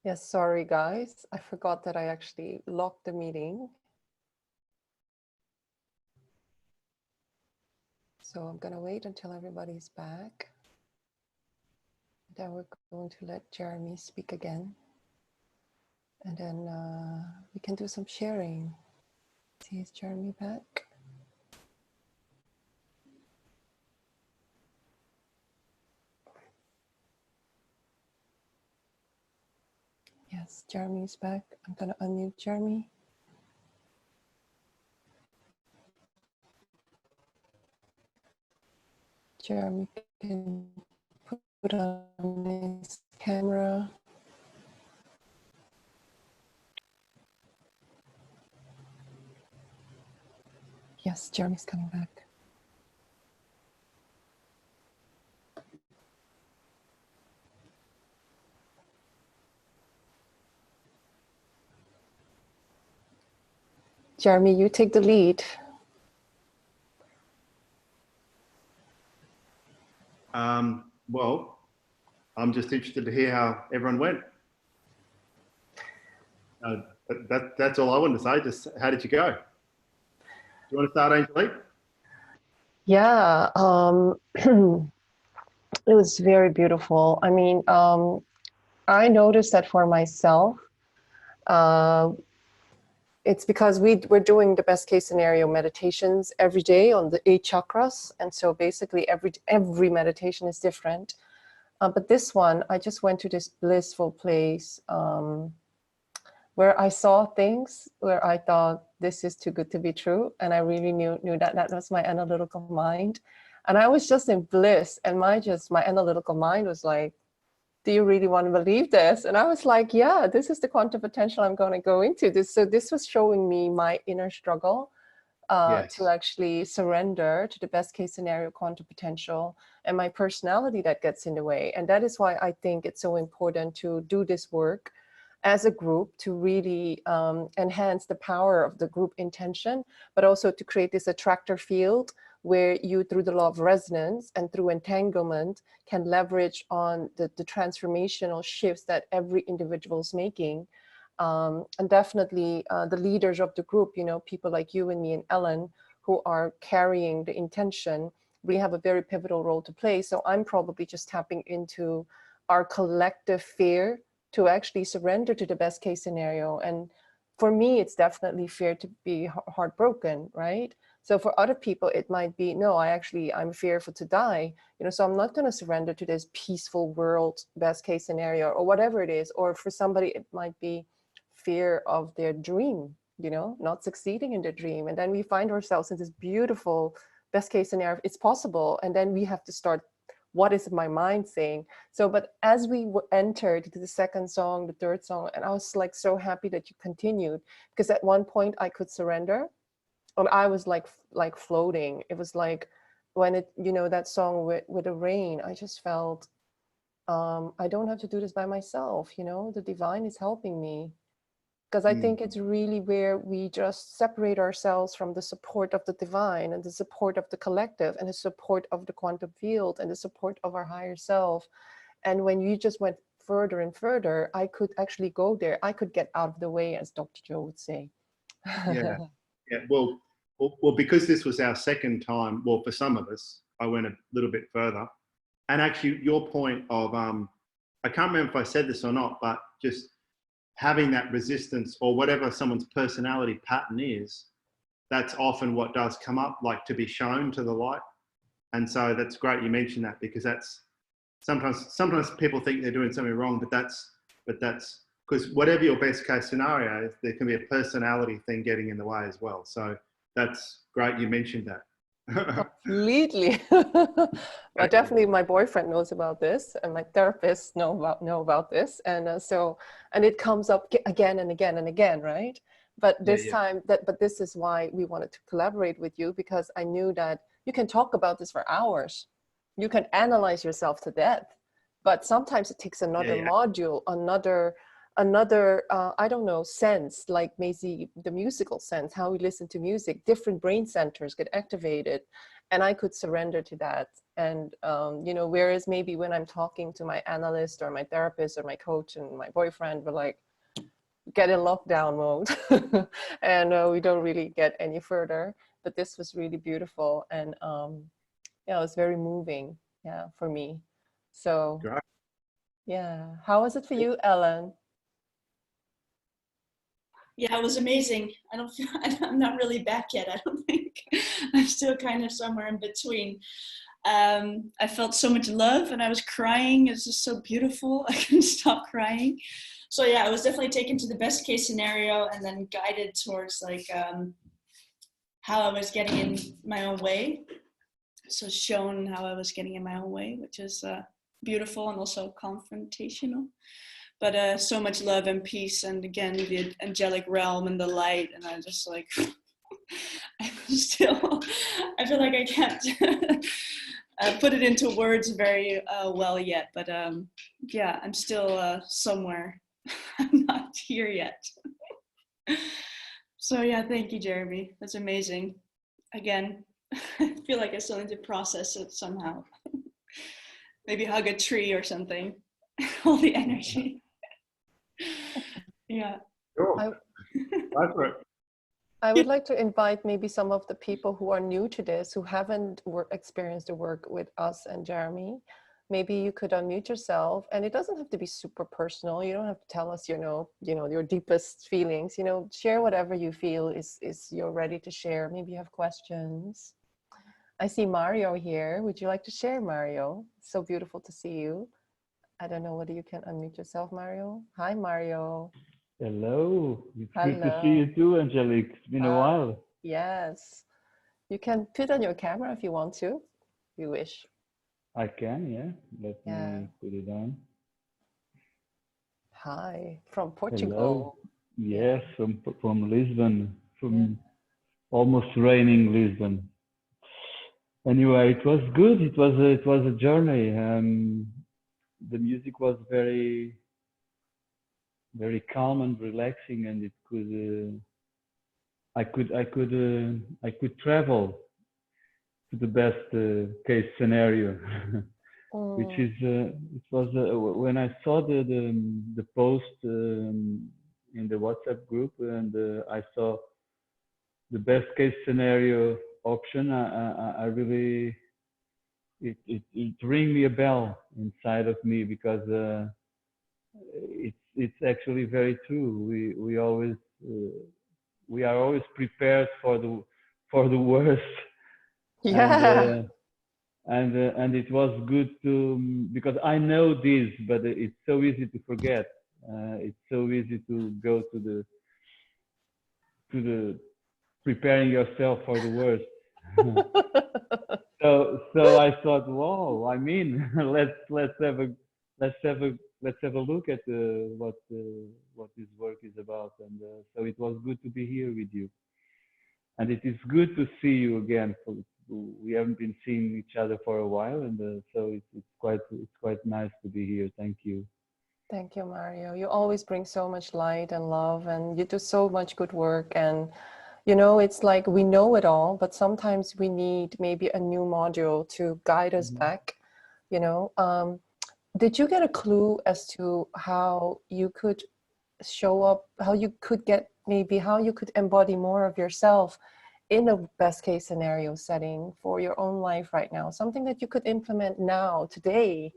Yes, sorry guys. I forgot that I actually locked the meeting. So I'm gonna wait until everybody's back. Then we're going to let Jeremy speak again. And then we can do some sharing. See, is Jeremy back? Yes, Jeremy's back. I'm gonna unmute Jeremy. Jeremy can put on his camera. Yes, Jeremy's coming back. Jeremy, you take the lead. Well, I'm just interested to hear how everyone went. That's all I wanted to say. Just how did you go? Do you want to start, Angelique? Yeah, it was very beautiful. I mean, I noticed that for myself, it's because we're doing the best case scenario meditations every day on the 8 chakras. And so basically every meditation is different. But this one, I just went to this blissful place where I saw things where I thought this is too good to be true. And I really knew that that was my analytical mind. And I was just in bliss, and my analytical mind was like, do you really want to believe this? And I was like, yeah, this is the quantum potential I'm going to go into. This was showing me my inner struggle Yes. to actually surrender to the best case scenario quantum potential, and my personality that gets in the way. And that is why I think it's so important to do this work as a group, to really enhance the power of the group intention, but also to create this attractor field where you, through the law of resonance and through entanglement, can leverage on the transformational shifts that every individual is making. And definitely the leaders of the group, you know, people like you and me and Ellen, who are carrying the intention, we have a very pivotal role to play. So I'm probably just tapping into our collective fear to actually surrender to the best case scenario. And for me, it's definitely fear to be heartbroken, right? So for other people, it might be, no, I'm fearful to die, you know, so I'm not going to surrender to this peaceful world, best case scenario, or whatever it is. Or for somebody, it might be fear of their dream, you know, not succeeding in their dream. And then we find ourselves in this beautiful best case scenario. It's possible. And then we have to start, what is my mind saying? So, but as we entered to the second song, the third song, and I was like so happy that you continued, because at one point I could surrender, and I was like floating. It was like when it, you know, that song with the rain, I just felt I don't have to do this by myself, you know, the divine is helping me. Because I think it's really where we just separate ourselves from the support of the divine and the support of the collective and the support of the quantum field and the support of our higher self. And when you just went further and further, I could actually go there. I could get out of the way, as Dr. Joe would say. Yeah. Yeah. Well, because this was our second time, well, for some of us, I went a little bit further. And actually, your point of, I can't remember if I said this or not, but just having that resistance or whatever someone's personality pattern is, that's often what does come up, like to be shown to the light. And so that's great you mentioned that, because that's sometimes people think they're doing something wrong, but that's because whatever your best case scenario is, there can be a personality thing getting in the way as well. So that's great you mentioned that. Completely. Well, definitely my boyfriend knows about this, and my therapist know about this, and so it comes up again and again and again, right? But this time, but this is why we wanted to collaborate with you, because I knew that you can talk about this for hours, you can analyze yourself to death, but sometimes it takes another module, another I don't know, sense, like maybe the musical sense, how we listen to music, different brain centers get activated, and I could surrender to that. And you know, whereas maybe when I'm talking to my analyst or my therapist or my coach and my boyfriend, we're like, get in lockdown mode and we don't really get any further. But this was really beautiful, and yeah, it was very moving, yeah, for me. So yeah, how was it for you, Ellen? Yeah, it was amazing. I don't feel, I'm not really back yet, I don't think. I'm still kind of somewhere in between. I felt so much love and I was crying. It's just so beautiful. I couldn't stop crying. So yeah, I was definitely taken to the best case scenario and then guided towards like how I was getting in my own way. So shown how I was getting in my own way, which is beautiful and also confrontational. But so much love and peace, and again the angelic realm and the light, and I just like I feel like I can't put it into words very well yet, but yeah, I'm still somewhere. I'm not here yet. So yeah, thank you, Jeremy. That's amazing. Again, I feel like I still need to process it somehow. Maybe hug a tree or something. All the energy. Yeah. Sure. Go for it. I would like to invite maybe some of the people who are new to this, who haven't experienced the work with us and Jeremy. Maybe you could unmute yourself, and it doesn't have to be super personal. You don't have to tell us, you know, your deepest feelings. You know, share whatever you feel is you're ready to share. Maybe you have questions. I see Mario here. Would you like to share, Mario? So beautiful to see you. I don't know whether you can unmute yourself, Mario. Hi, Mario. Hello. It's good to see you too, Angelique. It's been a while. Yes. You can put on your camera if you want to. you wish. I can, yeah. Let Yeah. me put it on. Hi, from Hello. Portugal. Yes, from Lisbon, from almost raining Lisbon. Anyway, it was good. It was a journey. The music was very calm and relaxing, and it could I could travel to the best case scenario, which is it was when I saw the post in the WhatsApp group, and I saw the best case scenario option. I really it rang me a bell inside of me, because it's actually very true. We always we are always prepared for the worst. Yeah. And it was good to, because I know this, but it's so easy to forget. It's so easy to go to the preparing yourself for the worst. So I thought, whoa! I mean, let's have a look at what this work is about. And so it was good to be here with you, and it is good to see you again. We haven't been seeing each other for a while, and so it's quite nice to be here. Thank you. Thank you, Mario. You always bring so much light and love, and you do so much good work. And you know, it's like we know it all, but sometimes we need maybe a new module to guide us back. You know, did you get a clue as to how you could show up, how you could get, maybe how you could embody more of yourself in a best case scenario setting for your own life right now? Something that you could implement now, today.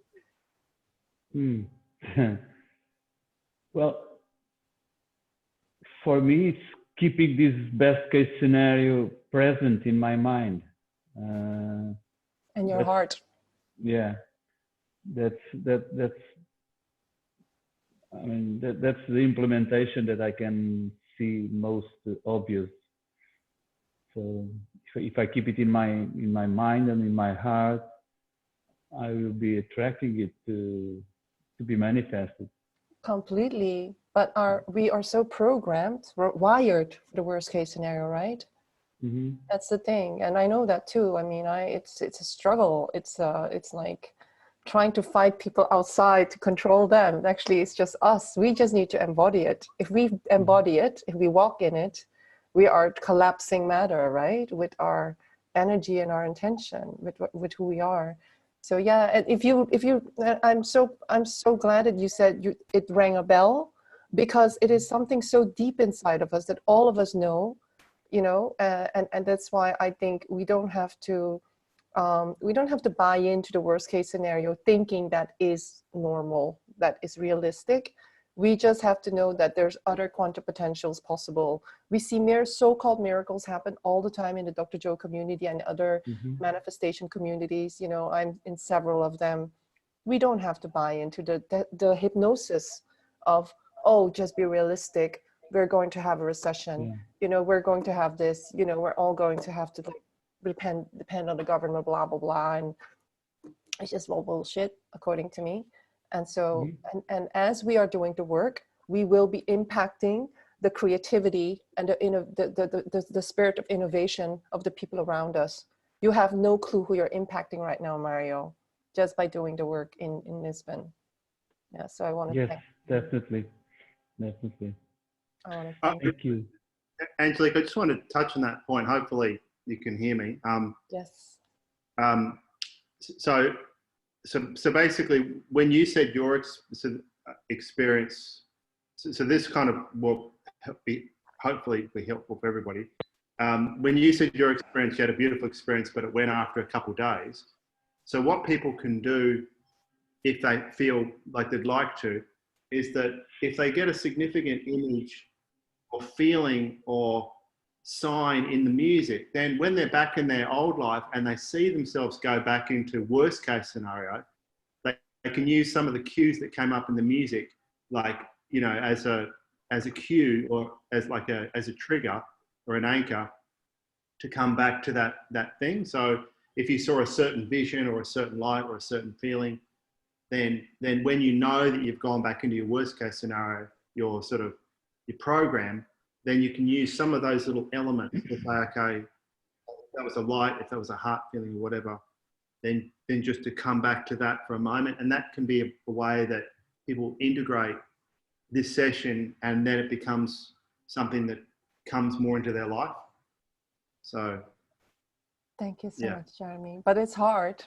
Well, for me, it's keeping this best case scenario present in my mind. And your heart. Yeah, that's I mean, that's the implementation that I can see most obvious. So if I keep it in my mind and in my heart, I will be attracting it to be manifested. Completely. But we are so programmed, we're wired for the worst case scenario, right? Mm-hmm. That's the thing, and I know that too. I mean, it's a struggle. It's like trying to fight people outside to control them. Actually, it's just us. We just need to embody it. If we embody it, if we walk in it, we are collapsing matter, right? With our energy and our intention, with who we are. So yeah, and if you, I'm so glad that you said it rang a bell, because it is something so deep inside of us that all of us know, you know, and that's why I think we don't have to buy into the worst case scenario thinking that is normal, that is realistic. We just have to know that there's other quantum potentials possible. We see so-called miracles happen all the time in the Dr. Joe community and other manifestation communities. You know, I'm in several of them. We don't have to buy into the hypnosis of, oh, just be realistic. We're going to have a recession. Yeah. You know, we're going to have this. You know, we're all going to have to depend on the government, blah, blah, blah. And it's just all bullshit, according to me. And so, and as we are doing the work, we will be impacting the creativity and the spirit of innovation of the people around us. You have no clue who you're impacting right now, Mario, just by doing the work in Lisbon. Yeah, so I want to thank you. Definitely. I want to thank you. Angelique, I just want to touch on that point. Hopefully you can hear me. Yes. So basically, when you said your experience, so this kind of will hopefully be helpful for everybody. When you said your experience, you had a beautiful experience, but it went after a couple of days. So what people can do, if they feel like they'd like to, is that if they get a significant image or feeling or sign in the music, then when they're back in their old life and they see themselves go back into worst case scenario, they can use some of the cues that came up in the music, like, you know, as a cue or as a trigger or an anchor to come back to that thing. So if you saw a certain vision or a certain light or a certain feeling, then when you know that you've gone back into your worst case scenario, your program, then you can use some of those little elements to say, okay, if that was a light, if that was a heart feeling or whatever, then just to come back to that for a moment. And that can be a way that people integrate this session, and then it becomes something that comes more into their life. So thank you so much, Jeremy. But it's hard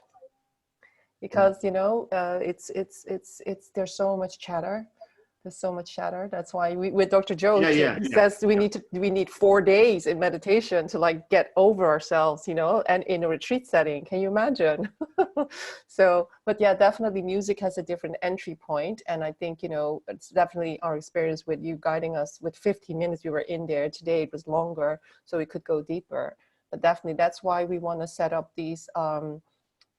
because it's there's so much chatter. There's so much chatter. That's why with Dr. Joe, he says we need 4 days in meditation to like get over ourselves, and in a retreat setting. Can you imagine? So, but yeah, definitely music has a different entry point. And I think, it's definitely our experience with you guiding us with 15 minutes, we were in there. Today it was longer, so we could go deeper. But definitely that's why we want to set up these,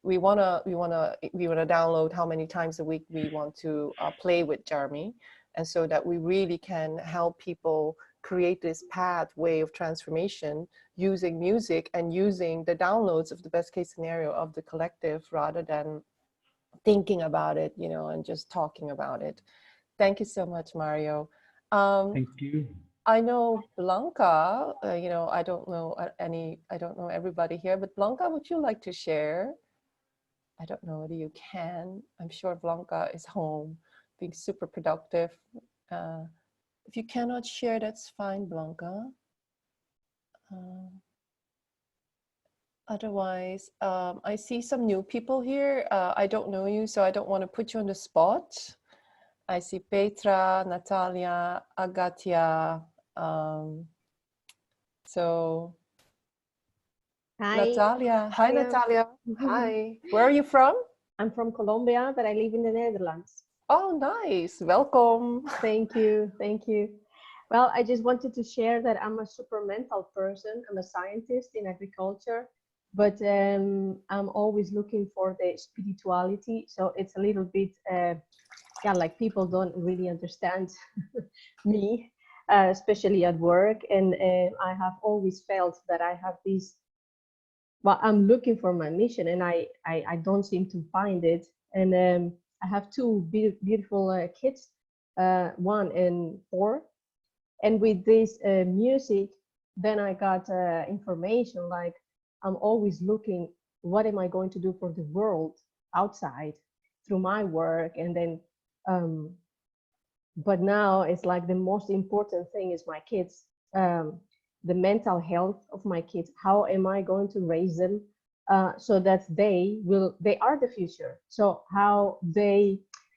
we want to download how many times a week we want to play with Jeremy, and so that we really can help people create this pathway of transformation using music and using the downloads of the best case scenario of the collective rather than thinking about it, and just talking about it. Thank you so much, Mario. Thank you. I know Blanca, I don't know everybody here, but Blanca, would you like to share? I don't know whether you can. I'm sure Blanca is home, being super productive. If you cannot share, that's fine, Blanca. Otherwise, I see some new people here. I don't know you, so I don't want to put you on the spot. I see Petra, Natalia, Agatia. So, Hi. Natalia. Hi, Natalia. Hi. Where are you from? I'm from Colombia, but I live in the Netherlands. Oh, nice. Welcome. Thank you. Thank you. Well, I just wanted to share that I'm a super mental person. I'm a scientist in agriculture, but I'm always looking for the spirituality. So it's a little bit, like people don't really understand me, especially at work. And I have always felt that I have this, well, I'm looking for my mission and I don't seem to find it. And I have two beautiful kids, 1 and 4. And with this music, then I got information like I'm always looking, what am I going to do for the world outside through my work? And then, but now it's like the most important thing is my kids, the mental health of my kids. How am I going to raise them so that they are the future? So how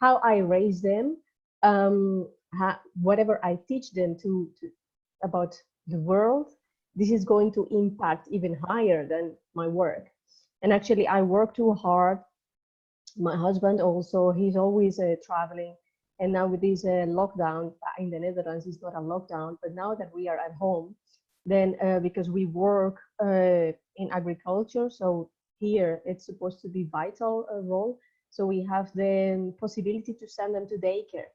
I raise them, whatever I teach them to about the world, this is going to impact even higher than my work. And actually I work too hard. My husband also, he's always traveling. And now with this lockdown in the Netherlands, it's not a lockdown, but now that we are at home, then because we work in agriculture, so here it's supposed to be vital role. So we have the possibility to send them to daycare.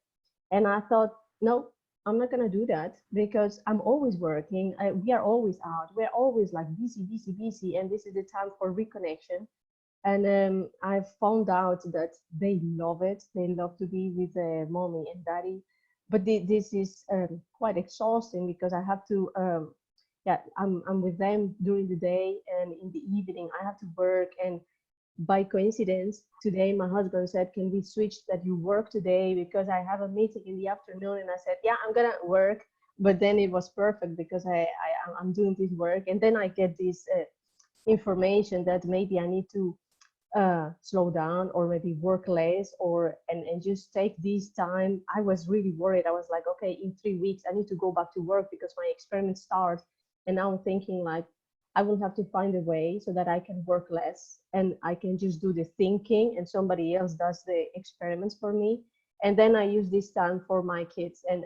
And I thought, no, I'm not gonna do that because I'm always working. We are always out. We're always like busy. And this is the time for reconnection. And I found out that they love it. They love to be with mommy and daddy. But this is quite exhausting because I have to, I'm with them during the day, and in the evening I have to work. And by coincidence, today my husband said, can we switch that you work today because I have a meeting in the afternoon? And I said, yeah, I'm gonna work. But then it was perfect because I'm doing this work, and then I get this information that maybe I need to slow down or maybe work less and just take this time. I was really worried. I was like, okay, in 3 weeks I need to go back to work because my experiment starts. And now I'm thinking like I will have to find a way so that I can work less and I can just do the thinking and somebody else does the experiments for me. And then I use this time for my kids, and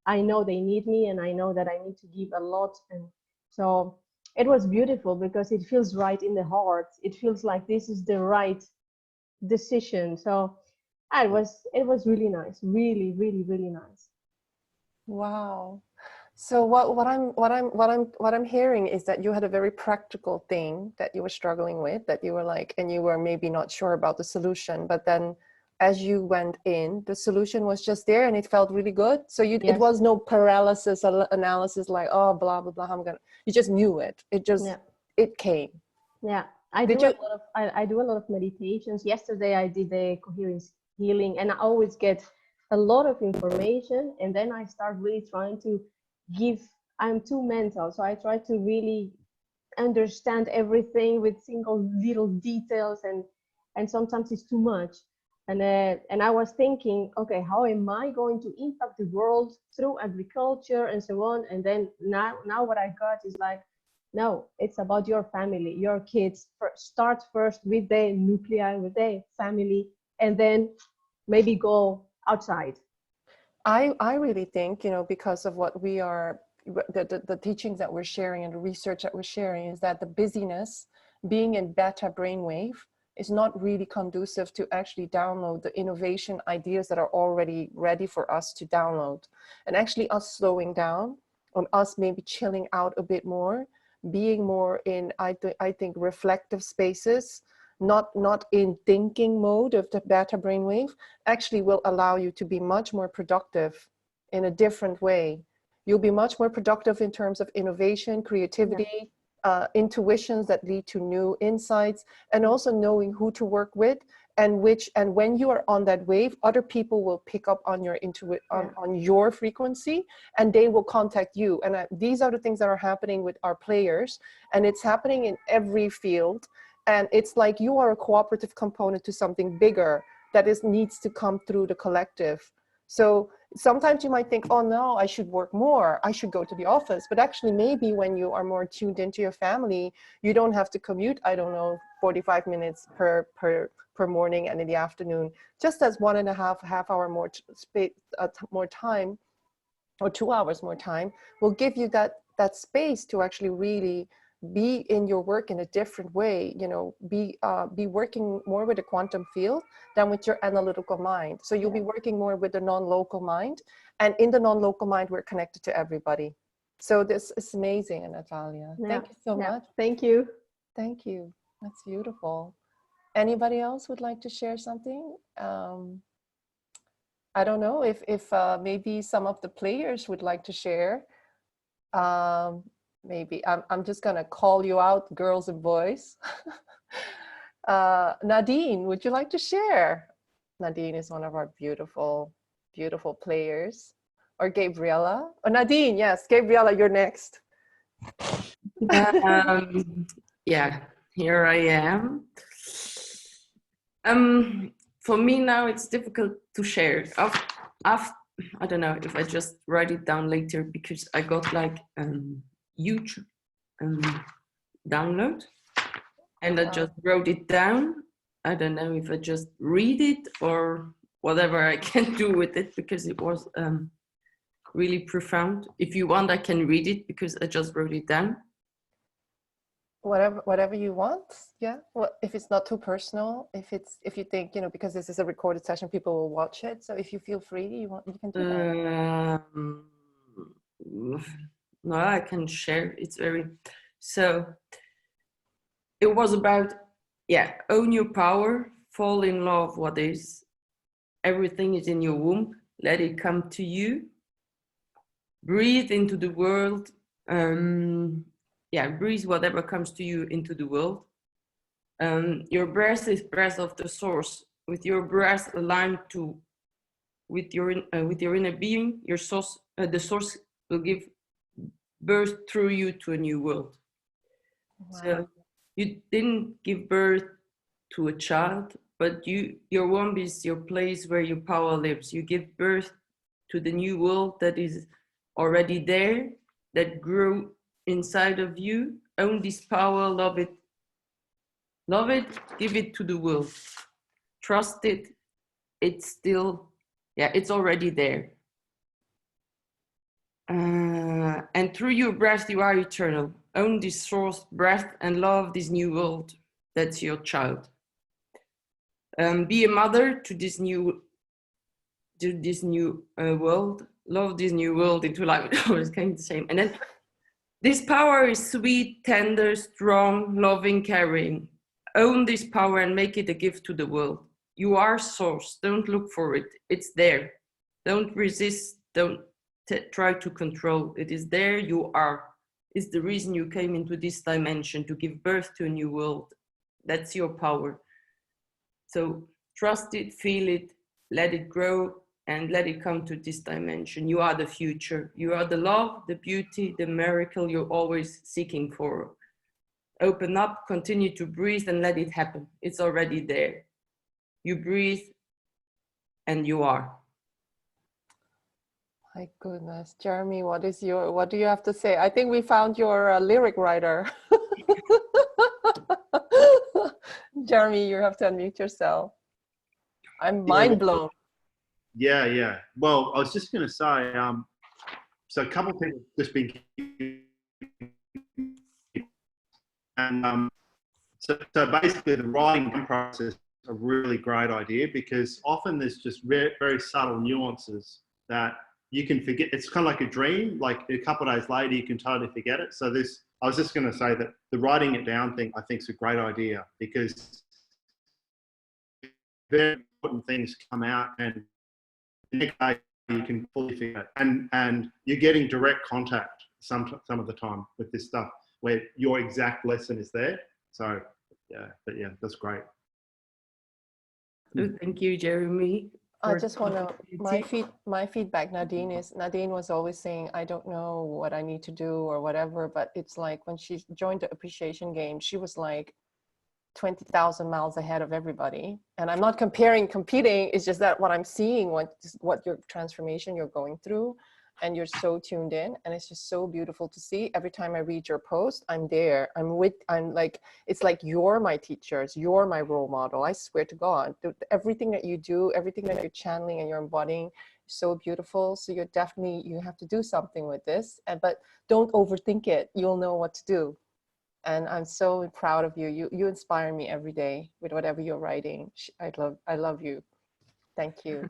I know they need me, and I know that I need to give a lot. And so it was beautiful because it feels right in the heart. It feels like this is the right decision. So it was really nice, really, really, really nice. Wow. So what I'm hearing is that you had a very practical thing that you were struggling with, that you were like, and you were maybe not sure about the solution, but then as you went in, the solution was just there and it felt really good. So it Yes. was no paralysis analysis like, oh, blah, blah, blah, you just knew it. It just, Yeah. it came. Yeah, I Did do you- a lot of I do a lot of meditations. Yesterday I did a coherence healing, and I always get a lot of information, and then I start really trying to give. I'm too mental, so I try to really understand everything with single little details, and sometimes it's too much. And I was thinking, okay, how am I going to impact the world through agriculture and so on? And then now what I got is like, no, it's about your family, your kids. Start first with the nuclei, with the family, and then maybe go outside. I really think, because of what we are, the teachings that we're sharing and the research that we're sharing is that the busyness, being in beta brainwave, is not really conducive to actually download the innovation ideas that are already ready for us to download. And actually us slowing down, on us maybe chilling out a bit more, being more in, I think, reflective spaces, not in thinking mode of the beta brainwave, actually will allow you to be much more productive in a different way. You'll be much more productive in terms of innovation, creativity, intuitions that lead to new insights, and also knowing who to work with and when you are on that wave, other people will pick up on your on your frequency, and they will contact you. And these are the things that are happening with our players, and it's happening in every field. And it's like you are a cooperative component to something bigger that needs to come through the collective. So sometimes you might think, oh no, I should work more, I should go to the office. But actually maybe when you are more tuned into your family, you don't have to commute, I don't know, 45 minutes per morning and in the afternoon, just as 1.5 half-hour more more time, or 2 hours more time, will give you that space to actually really be in your work in a different way, be working more with the quantum field than with your analytical mind. So you'll be working more with the non-local mind, and in the non-local mind, we're connected to everybody. So this is amazing, Natalia. Thank you so much. Thank you. Thank you. That's beautiful. Anybody else would like to share something? I don't know if maybe some of the players would like to share. Maybe I'm just gonna call you out, girls and boys. Nadine, would you like to share? Nadine is one of our beautiful, beautiful players. Or Gabriella. Or Nadine, yes, Gabriella, you're next. Yeah, here I am. For me now, it's difficult to share. I don't know if I just write it down later, because I got like huge download, and I just wrote it down. I don't know if I just read it or whatever I can do with it, because it was really profound. If you want, I can read it, because I just wrote it down. Whatever you want. Yeah. Well, if it's not too personal, if you think, because this is a recorded session, people will watch it. So if you feel free, you can do that. No, I can share. It's so it was about, own your power, fall in love what is. Everything is in your womb. Let it come to you. Breathe into the world. Breathe whatever comes to you into the world. Your breath is breath of the source. With your breath aligned with your inner being, your source, the source will give birth through you to a new world. Wow. So you didn't give birth to a child, but your womb is your place where your power lives. You give birth to the new world that is already there, that grew inside of you. Own this power, love it, give it to the world. Trust it. It's still, it's already there. And through your breath, you are eternal. Own this source breath and love this new world. That's your child. Be a mother to this new to this new world, love this new world into life. I was going to say, and then this power is sweet, tender, strong, loving, caring. Own this power and make it a gift to the world. You are source. Don't look for it. It's there. Don't resist. Don't try to control. It is there. You are. It's the reason you came into this dimension, to give birth to a new world. That's your power. So trust it, feel it, let it grow, and let it come to this dimension. You are the future. You are the love, the beauty, the miracle you're always seeking for. Open up, continue to breathe, and let it happen. It's already there. You breathe, and you are. My goodness, Jeremy, what do you have to say? I think we found your lyric writer. Jeremy, you have to unmute yourself. I'm mind blown. Yeah. Well, I was just going to say, so a couple of people just been, and so basically the writing process is a really great idea, because often there's just very, very subtle nuances that you can forget. It's kind of like a dream, like a couple of days later, you can totally forget it. So I was just going to say that the writing it down thing, I think, is a great idea, because very important things come out and the next day you can fully forget it. And you're getting direct contact some of the time with this stuff where your exact lesson is there. So yeah, that's great. Thank you, Jeremy. I just want to, my feedback, Nadine was always saying, I don't know what I need to do or whatever, but it's like when she joined the appreciation game, she was like 20,000 miles ahead of everybody. And I'm not competing, it's just that what I'm seeing, what your transformation you're going through, and you're so tuned in, and it's just so beautiful to see. Every time I read your post, I'm there, I'm like, it's like you're my teachers, you're my role model. I swear to God, everything that you do, everything that you're channeling and you're embodying, so beautiful. So you have to do something with this, but don't overthink it. You'll know what to do. And I'm so proud of you. You inspire me every day with whatever you're writing. I love you. Thank you.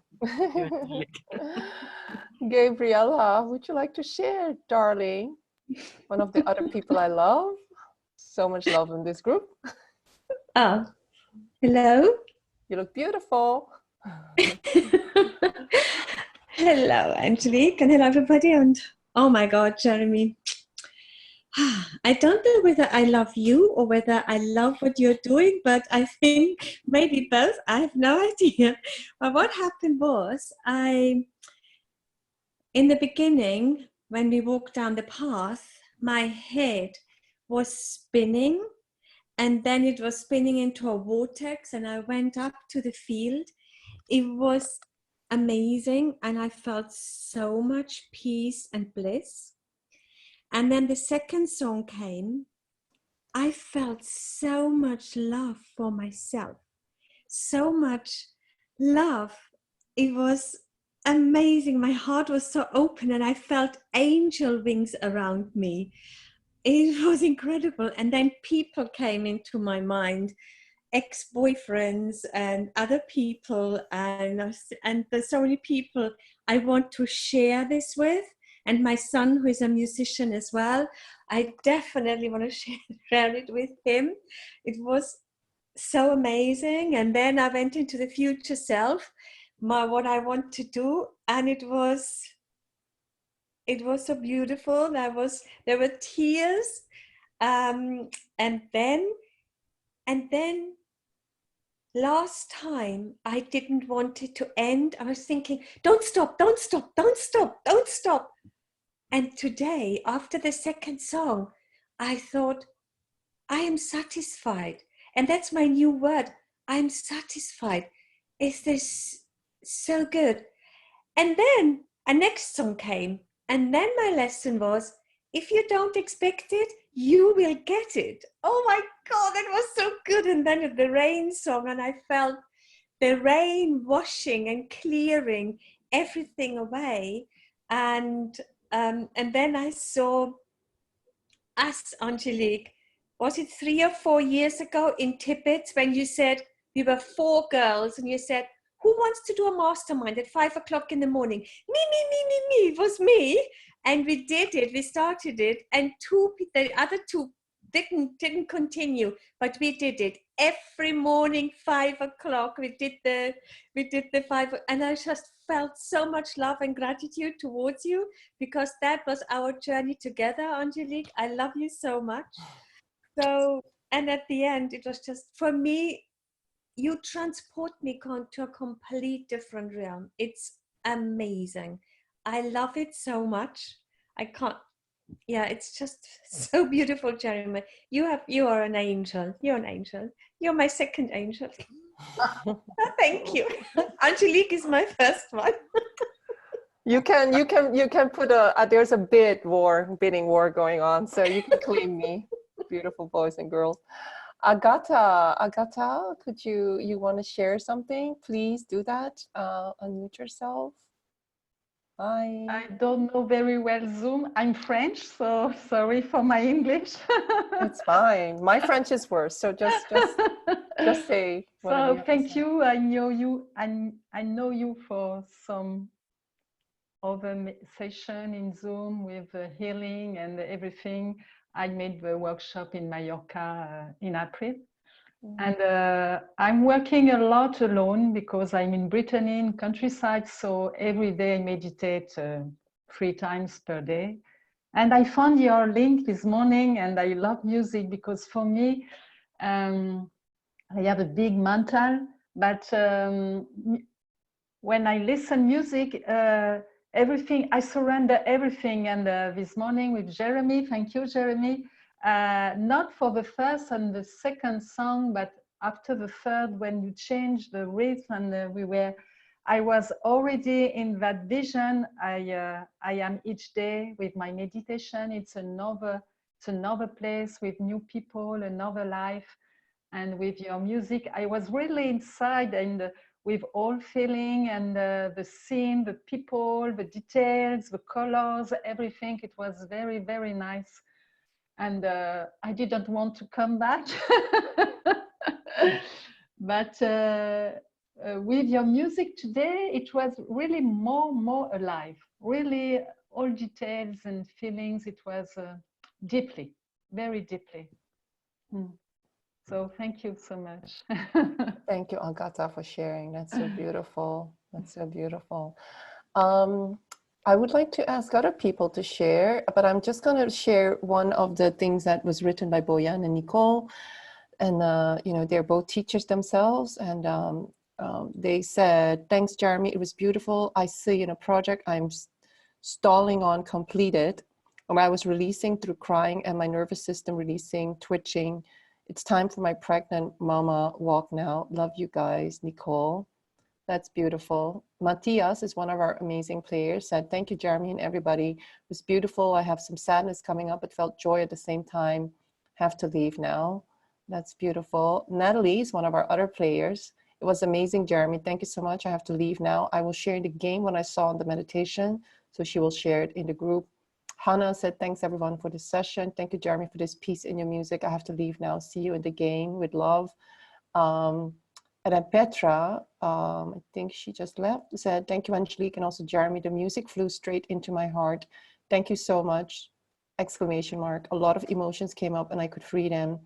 Gabriella, would you like to share, darling? One of the other people I love. So much love in this group. Oh, hello. You look beautiful. Hello, Angelique, and hello, everybody. And oh my God, Jeremy. I don't know whether I love you or whether I love what you're doing, but I think maybe both. I have no idea. But what happened was, in the beginning, when we walked down the path, my head was spinning, and then it was spinning into a vortex, and I went up to the field. It was amazing, and I felt so much peace and bliss. And then the second song came. I felt so much love for myself, so much love. It was amazing. My heart was so open, and I felt angel wings around me. It was incredible. And then people came into my mind, ex-boyfriends and other people, and there's so many people I want to share this with. And my son, who is a musician as well, I definitely want to share it with him. It was so amazing. And then I went into the future self, what I want to do, and it was so beautiful. There were tears, and then last time I didn't want it to end. I was thinking, don't stop. And today, after the second song, I thought, I am satisfied. And that's my new word. I'm satisfied. Is this so good? And then a next song came. And then my lesson was, if you don't expect it, you will get it. Oh my God, that was so good. And then the rain song, and I felt the rain washing and clearing everything away. And then I saw us, Angelique, was it 3 or 4 years ago in Tibet, when you said we were 4 girls, and you said, who wants to do a mastermind at 5 o'clock in the morning? Me. It was me. And we did it. We started it. And the other two didn't continue, but we did it every morning, 5 o'clock. We did the 5, and I just felt so much love and gratitude towards you, because that was our journey together, Angelique. I love you so much. So, and at the end, it was just, for me, you transport me to a complete different realm. It's amazing. I love it so much. I can't. Yeah, it's just so beautiful, Jeremy. You are an angel. You're an angel. You're my second angel. Thank you. Angelique is my first one. You can put there's a bidding war going on, so you can claim me, beautiful boys and girls. Agata, could you want to share something? Please do that. Unmute yourself. I don't know very well Zoom. I'm French, so sorry for my English. It's fine. My French is worse, so just say. So thank you. I know you, and I know you for some other session in Zoom with healing and everything. I made the workshop in Mallorca in April. And I'm working a lot alone because I'm in Brittany, in countryside. So every day I meditate 3 times per day. And I found your link this morning, and I love music because for me, I have a big mental, but when I listen music, everything, I surrender everything. And this morning with Jeremy, thank you, Jeremy. Not for the first and the second song, but after the third, when you changed the rhythm, and I was already in that vision. I am each day with my meditation. It's another place with new people, another life. And with your music, I was really inside and with all feeling and the scene, the people, the details, the colors, everything. It was very, very nice. And I didn't want to come back. But with your music today, it was really more alive. Really all details and feelings. It was deeply, very deeply. So thank you so much. Thank you, Agata, for sharing. That's so beautiful. That's so beautiful. I would like to ask other people to share, but I'm just going to share one of the things that was written by Boyan and Nicole. And, they're both teachers themselves. And they said, thanks, Jeremy. It was beautiful. I see in a project I'm stalling on completed, where I was releasing through crying and my nervous system releasing, twitching. It's time for my pregnant mama walk now. Love you guys, Nicole. That's beautiful. Matthias is one of our amazing players, said, thank you, Jeremy, and everybody. It was beautiful. I have some sadness coming up, but felt joy at the same time. Have to leave now. That's beautiful. Natalie is one of our other players. It was amazing, Jeremy. Thank you so much. I have to leave now. I will share the game when I saw in the meditation, so she will share it in the group. Hannah said, thanks everyone for this session. Thank you, Jeremy, for this piece in your music. I have to leave now. See you in the game with love. And then Petra, I think she just left, said, thank you, Angelique, and also Jeremy. The music flew straight into my heart. Thank you so much, exclamation mark. A lot of emotions came up and I could free them.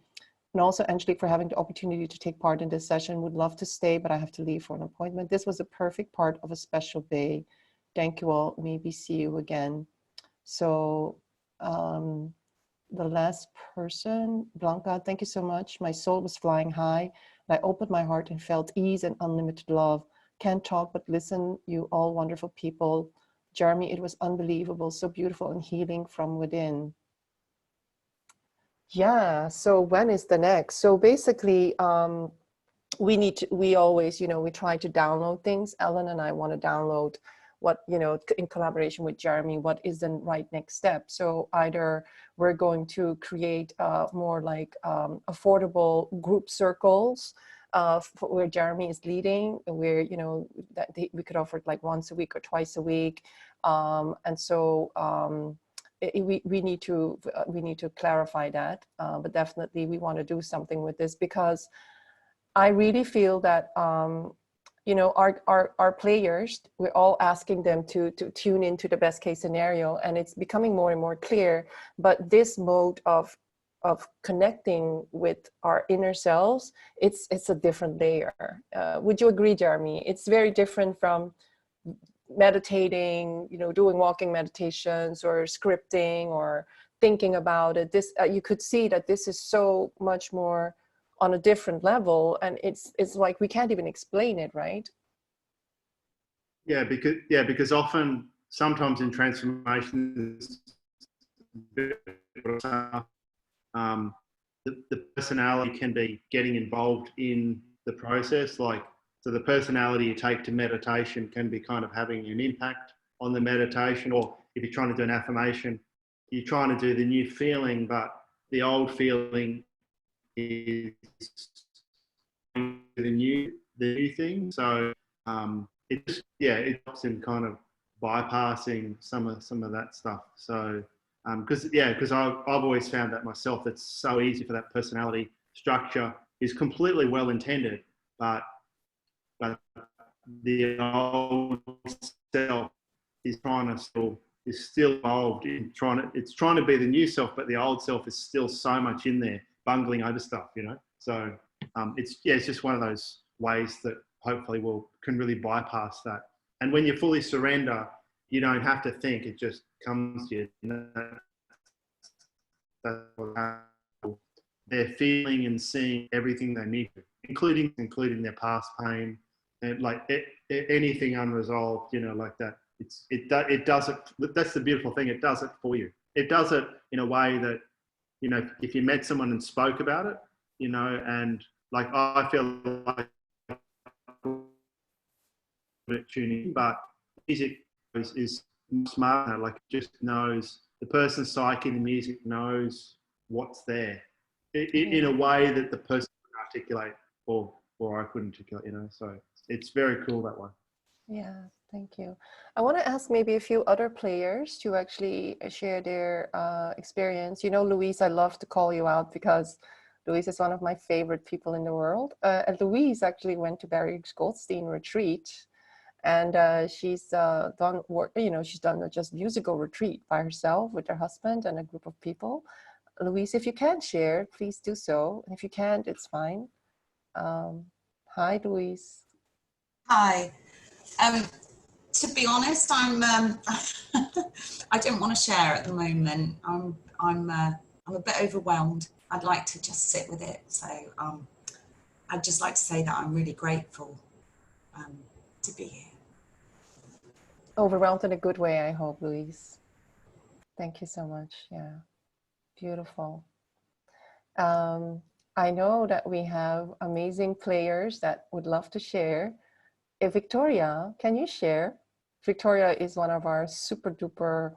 And also Angelique for having the opportunity to take part in this session. Would love to stay, but I have to leave for an appointment. This was a perfect part of a special day. Thank you all. Maybe see you again. So the last person, Blanca, thank you so much. My soul was flying high. I opened my heart and felt ease and unlimited love. Can't talk, but listen, you all wonderful people. Jeremy, it was unbelievable, so beautiful and healing from within. Yeah, so when is the next? So basically, we always, we try to download things. Ellen and I want to download what, in collaboration with Jeremy, what is the right next step. So either we're going to create more like affordable group circles where Jeremy is leading, where, that we could offer it like once a week or twice a week. And so we need to clarify that, but definitely we want to do something with this, because I really feel that you know, our players, we're all asking them to tune into the best case scenario, and it's becoming more and more clear. But this mode of connecting with our inner selves, it's a different layer. Would you agree, Jeremy? It's very different from meditating, you know, doing walking meditations or scripting or thinking about it. This you could see that this is so much more on a different level, and it's like we can't even explain it, right? Yeah, because often, sometimes in transformation, the personality can be getting involved in the process. Like, so the personality you take to meditation can be kind of having an impact on the meditation. Or if you're trying to do an affirmation, you're trying to do the new feeling, but the old feeling is the new thing. So it helps in kind of bypassing some of that stuff. So because I've always found that myself. It's so easy for that personality structure is completely well intended, but the old self is still involved in it's trying to be the new self, but the old self is still so much in there bungling over stuff, you know. So it's just one of those ways that hopefully can really bypass that. And when you fully surrender, you don't have to think; it just comes to you. You know, they're feeling and seeing everything they need, including their past pain and like anything unresolved. You know, like that. It does it. That's the beautiful thing. It does it for you. It does it in a way that, you know, if you met someone and spoke about it, you know, and like I feel like tuning, but music is smarter. Like, it just knows, the person's psyche in the music knows what's there in a way that the person can articulate or I couldn't articulate, you know. So it's very cool that way. Yeah, thank you. I want to ask maybe a few other players to actually share their experience. You know, Louise, I love to call you out because Louise is one of my favorite people in the world. And Louise actually went to Barry Goldstein retreat, and she's done work. You know, she's done a just musical retreat by herself with her husband and a group of people. Louise, if you can share, please do so. And if you can't, it's fine. Hi, Louise. Hi. To be honest, I'm. I don't want to share at the moment. I'm a bit overwhelmed. I'd like to just sit with it. So I'd just like to say that I'm really grateful to be here. Overwhelmed in a good way, I hope, Louise. Thank you so much. Yeah, beautiful. I know that we have amazing players that would love to share. Victoria, can you share? Victoria is one of our super duper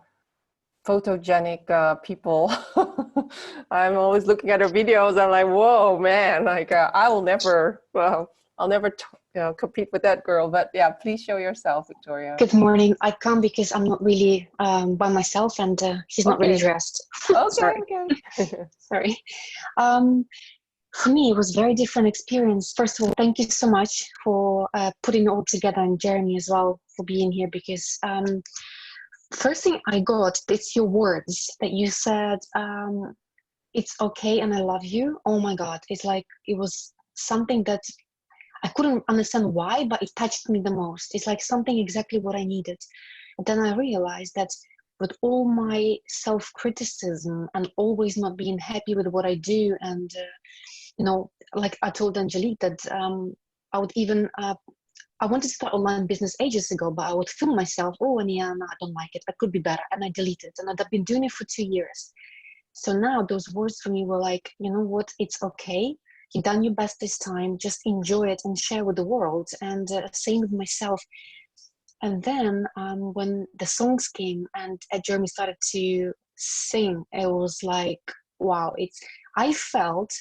photogenic people. I'm always looking at her videos. I'm like, whoa, man! Like, I'll never compete with that girl. But yeah, please show yourself, Victoria. Good morning. I come because I'm not really by myself, and he's not really dressed. Okay, Sorry. okay. Sorry. For me, it was a very different experience. First of all, thank you so much for putting it all together, and Jeremy as well for being here, because first thing I got, it's your words that you said, it's okay and I love you. Oh my God. It's like, it was something that I couldn't understand why, but it touched me the most. It's like something exactly what I needed. And then I realized that with all my self-criticism and always not being happy with what I do, and you know, like I told Angelique that I would even, I wanted to start online business ages ago, but I would film myself, oh, and yeah, no, I don't like it, I could be better, and I deleted it. And I've been doing it for 2 years. So now those words for me were like, you know what, it's okay. You've done your best this time, just enjoy it and share with the world. And same with myself. And then when the songs came and Jeremy started to sing, it was like, wow, I felt,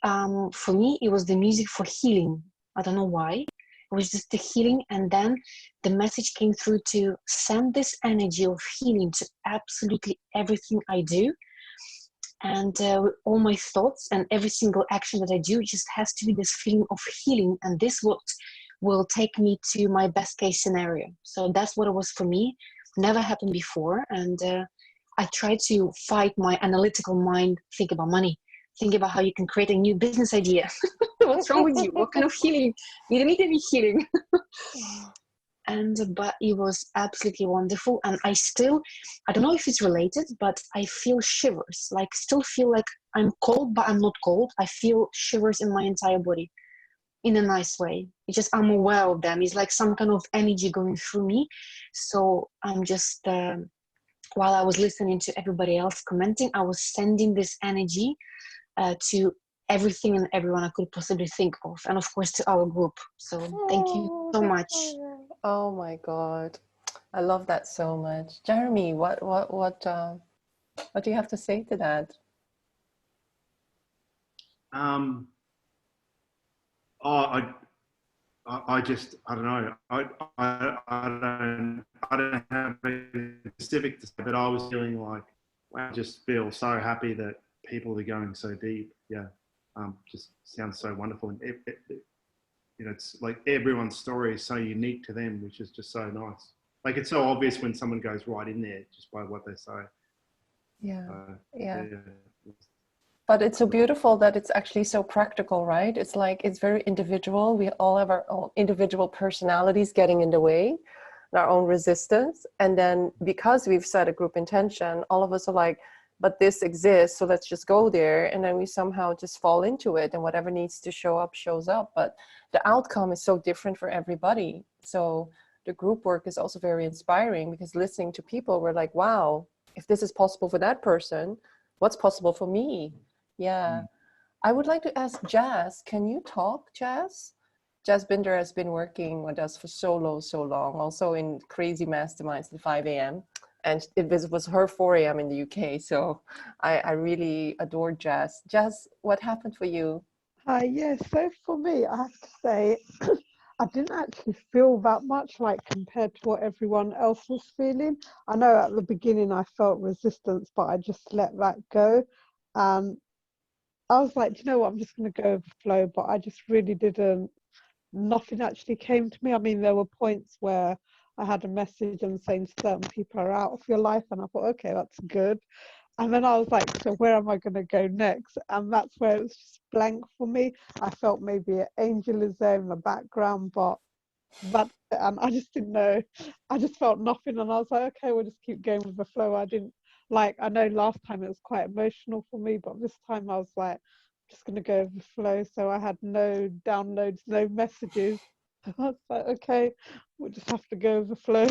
for me, it was the music for healing. I don't know why. It was just the healing. And then the message came through to send this energy of healing to absolutely everything I do. And all my thoughts and every single action that I do, it just has to be this feeling of healing. And this what will take me to my best case scenario. So that's what it was for me. Never happened before. And I try to fight my analytical mind, think about money, think about how you can create a new business idea. What's wrong with you? What kind of healing? You don't need any healing. But it was absolutely wonderful. And I don't know if it's related, but I feel shivers, like still feel like I'm cold, but I'm not cold. I feel shivers in my entire body in a nice way. It's just, I'm aware of them. It's like some kind of energy going through me. So I'm just, while I was listening to everybody else commenting, I was sending this energy to everything and everyone I could possibly think of. And of course to our group. So thank you so much. Oh my God. I love that so much. Jeremy, what do you have to say to that? I just, I don't know. I don't have anything specific to say, but I was feeling like, wow, I just feel so happy that people are going so deep. Yeah. Just sounds so wonderful. And you know, it's like everyone's story is so unique to them, which is just so nice. Like it's so obvious when someone goes right in there just by what they say. Yeah. Yeah. But it's so beautiful that it's actually so practical, right? It's like, it's very individual. We all have our own individual personalities getting in the way, and our own resistance. And then because we've set a group intention, all of us are like, but this exists, so let's just go there. And then we somehow just fall into it, and whatever needs to show up, shows up. But the outcome is so different for everybody. So the group work is also very inspiring, because listening to people, we're like, wow, if this is possible for that person, what's possible for me? Yeah. I would like to ask Jazz, can you talk, Jazz? Jazz Binder has been working with us for so long, also in crazy masterminds at 5 a.m. And it was her 4 a.m. in the UK. So I really adored Jazz. Jazz, what happened for you? Hi, yes. So for me, I have to say, I didn't actually feel that much, like compared to what everyone else was feeling. I know at the beginning I felt resistance, but I just let that go. I was like, do you know what, I'm just going to go with the flow, but I just really didn't, nothing actually came to me. I mean, there were points where I had a message and saying certain people are out of your life, and I thought, okay, that's good. And then I was like, so where am I going to go next? And that's where it was just blank for me. I felt maybe an angel is there in the background, but and I just didn't know. I just felt nothing, and I was like, okay, we'll just keep going with the flow. I didn't, like, I know last time it was quite emotional for me, but this time I was like, I'm just going to go with the flow. So I had no downloads, no messages. I was like, okay, we'll just have to go with the flow.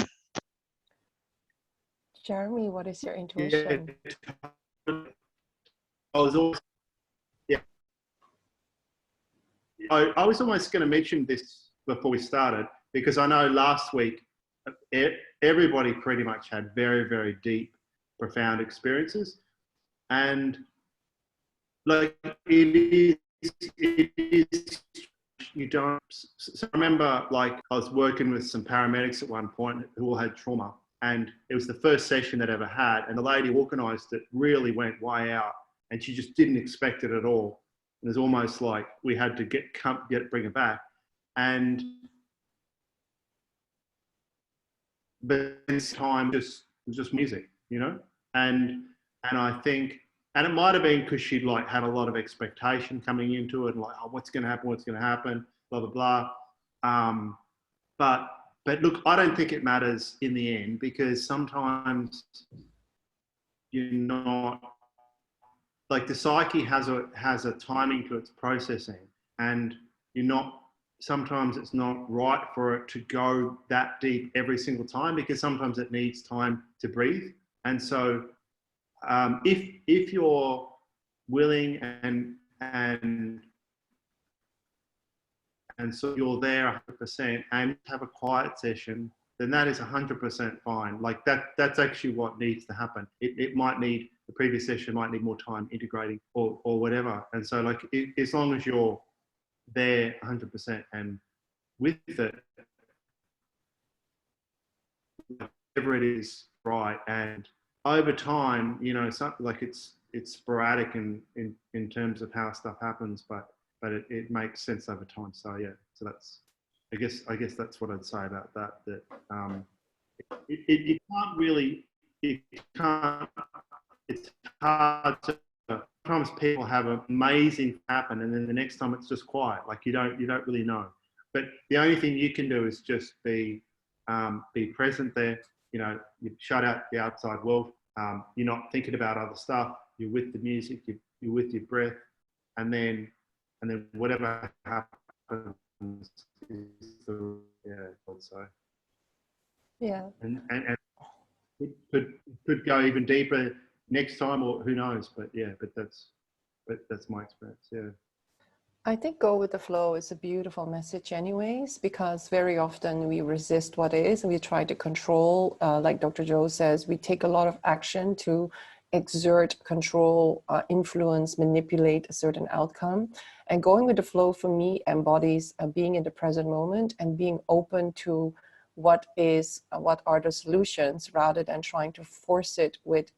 Jeremy, what is your intuition? I was also, yeah. I was almost going to mention this before we started, because I know last week everybody pretty much had very, very deep, profound experiences, and like it is you don't. So I remember, like, I was working with some paramedics at one point who all had trauma, and it was the first session they'd ever had, and the lady organised it really went way out, and she just didn't expect it at all. And it was almost like we had to bring it back. But this time it was just music, you know? And I think, and it might have been because she'd like had a lot of expectation coming into it, and like, oh, what's going to happen, blah, blah, blah. But look, I don't think it matters in the end, because sometimes you're not, like, the psyche has a timing to its processing, and sometimes it's not right for it to go that deep every single time, because sometimes it needs time to breathe. And so if you're willing and so you're there 100% and have a quiet session, then that is 100% fine. Like that's actually what needs to happen. It might need, the previous session might need more time integrating or whatever. And so, like, as long as you're there 100% and with it, whatever it is, right. And over time, you know, like it's sporadic in terms of how stuff happens, but it makes sense over time. So yeah, so I guess that's what I'd say about that. That you can't really, it's hard to. Sometimes people have amazing happen, and then the next time it's just quiet. Like you don't really know. But the only thing you can do is just be present there. You know, you shut out the outside world. You're not thinking about other stuff. You're with the music. You're with your breath, and then whatever happens is the so. Yeah. And it could go even deeper next time, or who knows? But that's my experience. Yeah. I think go with the flow is a beautiful message anyways, because very often we resist what is and we try to control, like Dr. Joe says, we take a lot of action to exert control, influence, manipulate a certain outcome. And going with the flow for me embodies being in the present moment and being open to what are the solutions rather than trying to force it with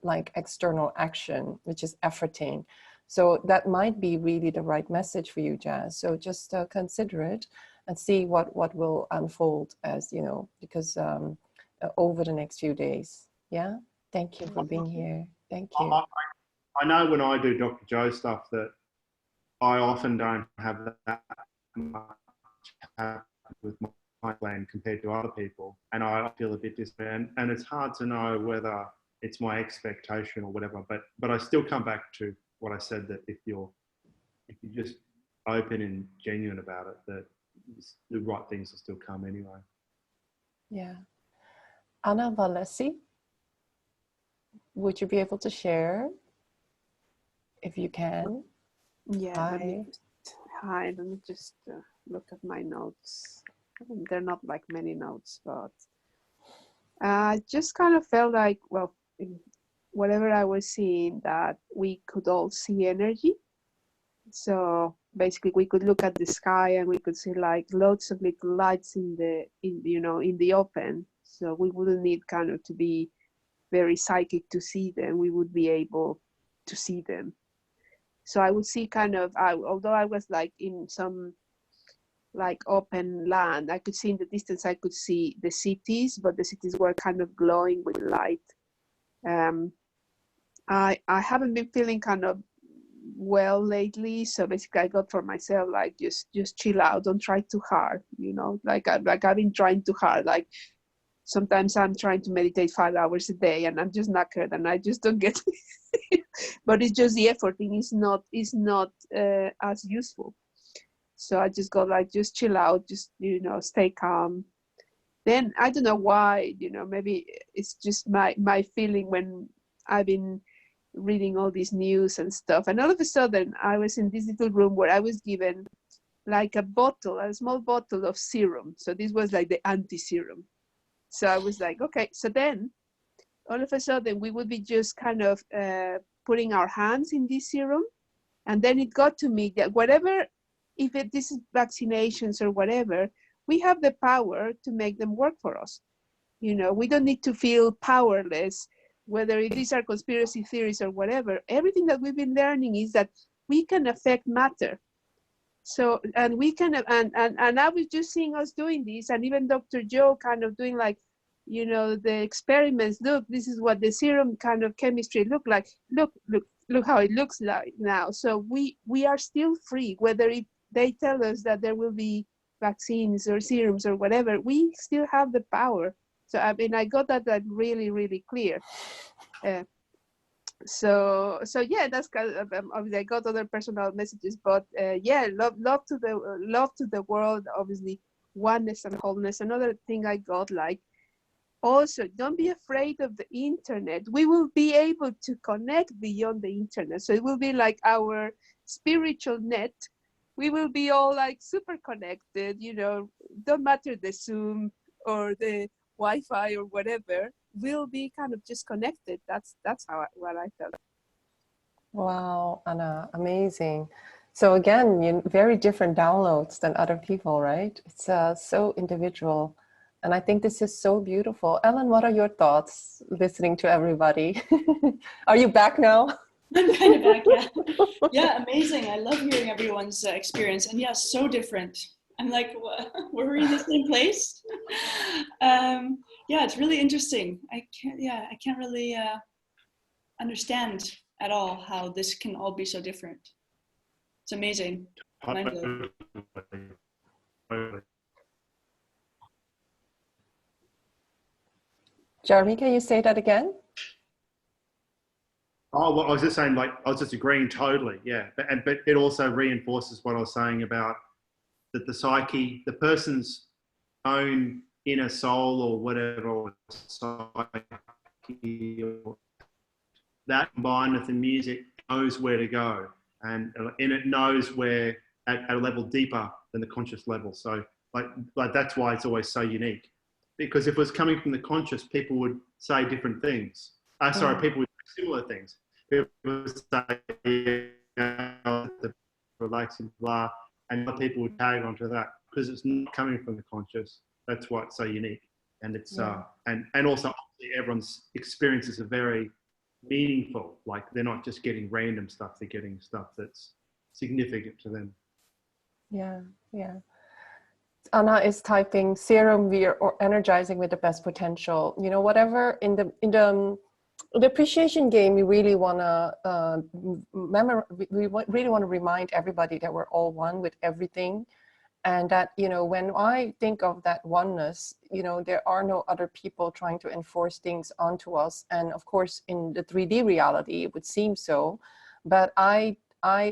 like external action, which is efforting. So that might be really the right message for you, Jazz. So just consider it and see what will unfold as, you know, because over the next few days. Yeah. Thank you for being here. Thank you. I know when I do Dr. Joe stuff that I often don't have that much happen with my plan compared to other people. And I feel a bit distant. And it's hard to know whether it's my expectation or whatever, but I still come back to what I said, that if you're just open and genuine about it, that the right things will still come anyway. Yeah. Anna Valesi, would you be able to share if you can? Yeah. Hi. Let me just look at my notes. They're not like many notes, but I just kind of felt like, well, whatever I was seeing, that we could all see energy. So basically we could look at the sky and we could see like lots of little lights in the open. So we wouldn't need kind of to be very psychic to see them. We would be able to see them. So I would see kind of, although I was like in some like open land, I could see in the distance, I could see the cities, but the cities were kind of glowing with light. I haven't been feeling kind of well lately, so basically I got for myself like just chill out, don't try too hard, you know, like I've been trying too hard. Like sometimes I'm trying to meditate 5 hours a day and I'm just knackered and I just don't get it. But it's just the efforting is not as useful. So I just got like, just chill out, just, you know, stay calm. Then I don't know why, you know, maybe it's just my feeling when I've been reading all this news and stuff. And all of a sudden I was in this little room where I was given like a small bottle of serum. So this was like the anti-serum. So I was like, okay. So then all of a sudden we would be just kind of putting our hands in this serum. And then it got to me that whatever, this is vaccinations or whatever, we have the power to make them work for us. You know, we don't need to feel powerless, whether these are conspiracy theories or whatever. Everything that we've been learning is that we can affect matter. So, and we can, and I was just seeing us doing this, and even Dr. Joe kind of doing like, you know, the experiments. Look, this is what the serum kind of chemistry look like. Look how it looks like now. So we are still free, whether they tell us that there will be vaccines or serums or whatever, we still have the power. So I mean, I got that really, really clear. So yeah, that's kind of, obviously I got other personal messages, but yeah, love to the world, obviously oneness and wholeness. Another thing I got, like, also don't be afraid of the internet. We will be able to connect beyond the internet. So it will be like our spiritual net. We will be all like super connected, you know, don't matter the Zoom or the Wi-Fi or whatever, we'll be kind of just connected. That's what I felt. Wow, Anna, amazing. So again, very different downloads than other people, right? It's so individual. And I think this is so beautiful. Ellen, what are your thoughts listening to everybody? Are you back now? I'm kind of back, yeah. Yeah, amazing. I love hearing everyone's experience. And yes, so different. I'm like, what? Were we in the same place? Yeah, it's really interesting. I can't really understand at all how this can all be so different. It's amazing. Mind-blowing. Jeremy, can you say that again? Oh, well, I was just saying, like, I was just agreeing totally, yeah. But it also reinforces what I was saying about that the psyche, the person's own inner soul or whatever, or psyche, or that combined with the music knows where to go, and it knows where at a level deeper than the conscious level. So like that's why it's always so unique, because if it was coming from the conscious, people would say different things. People would say similar things. People would say the relaxing blah, and other people would tag onto that because it's not coming from the conscious. That's why it's so unique, and it's and also everyone's experiences are very meaningful. Like they're not just getting random stuff; they're getting stuff that's significant to them. Yeah, yeah. Anna is typing serum. We are energizing with the best potential. You know, whatever in the appreciation game, we really want to really want to remind everybody that we're all one with everything, and that, you know, when I think of that oneness, you know, there are no other people trying to enforce things onto us. And of course, in the 3D reality, it would seem so, but I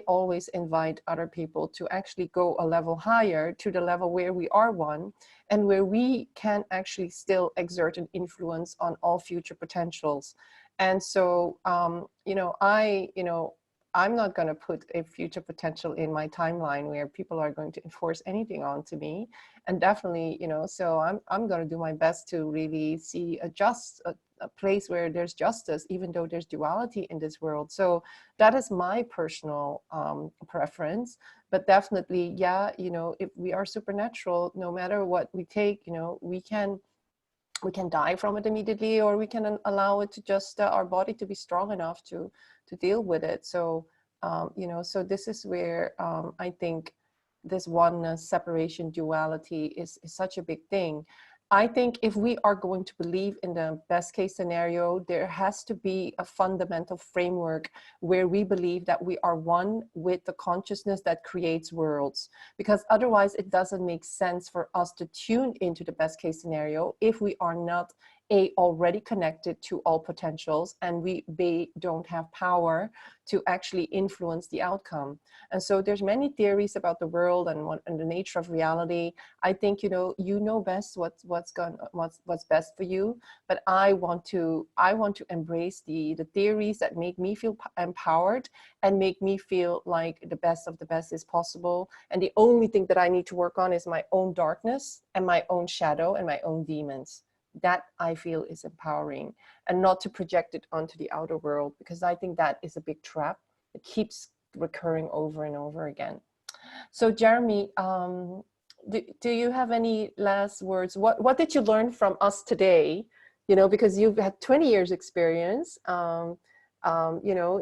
always invite other people to actually go a level higher, to the level where we are one and where we can actually still exert an influence on all future potentials. And so, you know, I'm not going to put a future potential in my timeline where people are going to enforce anything onto me. And definitely, you know, so I'm going to do my best to really see a place where there's justice, even though there's duality in this world. So that is my personal preference. But definitely, yeah, you know, if we are supernatural, no matter what we take, you know, we can die from it immediately, or we can allow it to just our body to be strong enough to deal with it. So you know, so this is where I think this oneness, separation, duality is such a big thing. I think if we are going to believe in the best case scenario, there has to be a fundamental framework where we believe that we are one with the consciousness that creates worlds, because otherwise it doesn't make sense for us to tune into the best case scenario if we are not already connected to all potentials, and we don't have power to actually influence the outcome. And so there's many theories about the world and the nature of reality. I think, you know best what's best for you, but I want to embrace the theories that make me feel empowered and make me feel like the best of the best is possible. And the only thing that I need to work on is my own darkness and my own shadow and my own demons. That I feel is empowering, and not to project it onto the outer world, because I think that is a big trap. It keeps recurring over and over again. So Jeremy, do you have any last words? What did you learn from us today? You know, because you've had 20 years experience. You know,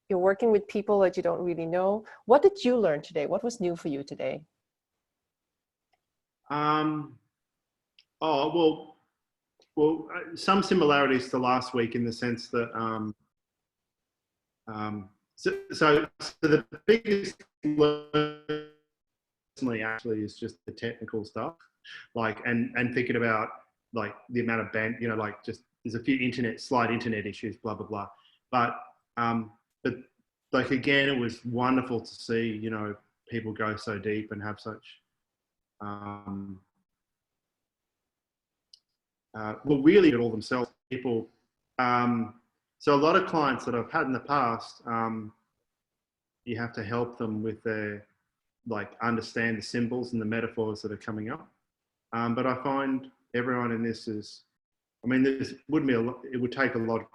you're working with people that you don't really know. What did you learn today? What was new for you today? Oh, well, some similarities to last week in the sense that, so the biggest personally actually is just the technical stuff, like, and thinking about like the amount of band, you know, like just there's a few slight internet issues, blah, blah, blah. But like, again, it was wonderful to see, you know, people go so deep and have such, well, really all themselves, people. So a lot of clients that I've had in the past, you have to help them with their, like, understand the symbols and the metaphors that are coming up. But I find everyone in this is, I mean, this wouldn't be it would take a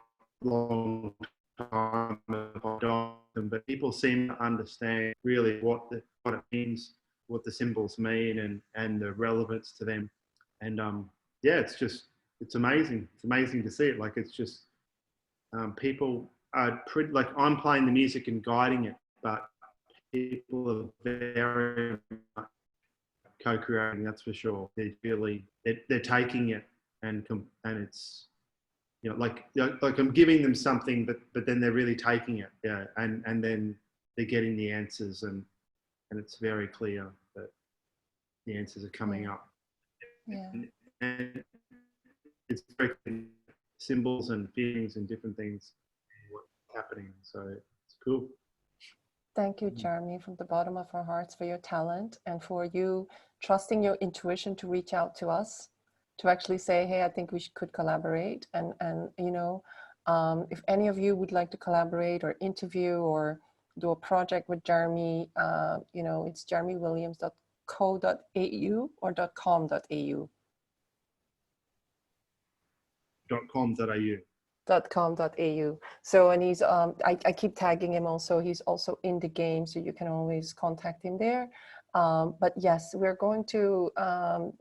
long time if I got them, but people seem to understand really what it means, what the symbols mean, and the relevance to them. And yeah, it's amazing. It's amazing to see it. Like, it's just, people are pretty, like, I'm playing the music and guiding it, but people are very much co-creating, that's for sure. They're taking it and it's, you know, like I'm giving them something, but then they're really taking it, yeah, and then they're getting the answers, and it's very clear that the answers are coming up. Yeah. And it's very clear, symbols and feelings and different things, what's happening. So it's cool. Thank you, Jeremy, from the bottom of our hearts for your talent and for you trusting your intuition to reach out to us, to actually say, hey, I think we could collaborate. And you know, if any of you would like to collaborate or interview or do a project with Jeremy, you know, it's jeremywilliams.co.au or .com.au. .com.au. .com.au. So, and he's I keep tagging him also. He's also in the game, so you can always contact him there. But yes, we're going to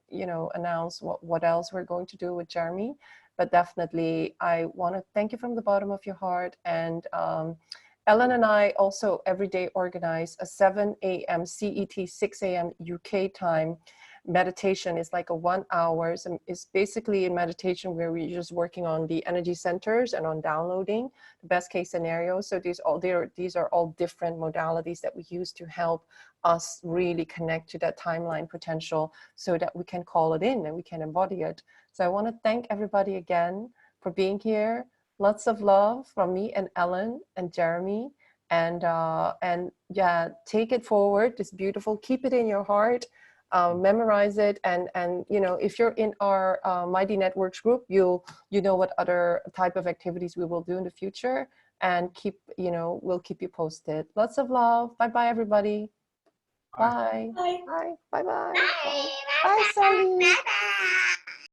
you know, announce what else we're going to do with Jeremy. But definitely, I want to thank you from the bottom of your heart. And Ellen and I also every day organize a 7 a.m. CET, 6 a.m. UK time meditation. Is like a 1 hour. It's basically in meditation where we're just working on the energy centers and on downloading the best case scenario. So these are all different modalities that we use to help us really connect to that timeline potential so that we can call it in and we can embody it. So I want to thank everybody again for being here. Lots of love from me and Ellen and Jeremy. And yeah, take it forward. It's beautiful. Keep it in your heart. Memorize it, and you know, if you're in our Mighty Networks group, you know what other type of activities we will do in the future, and we'll keep you posted. Lots of love. Bye bye, everybody. Bye. Bye. Bye. Bye. Bye. Bye. Bye, Sally.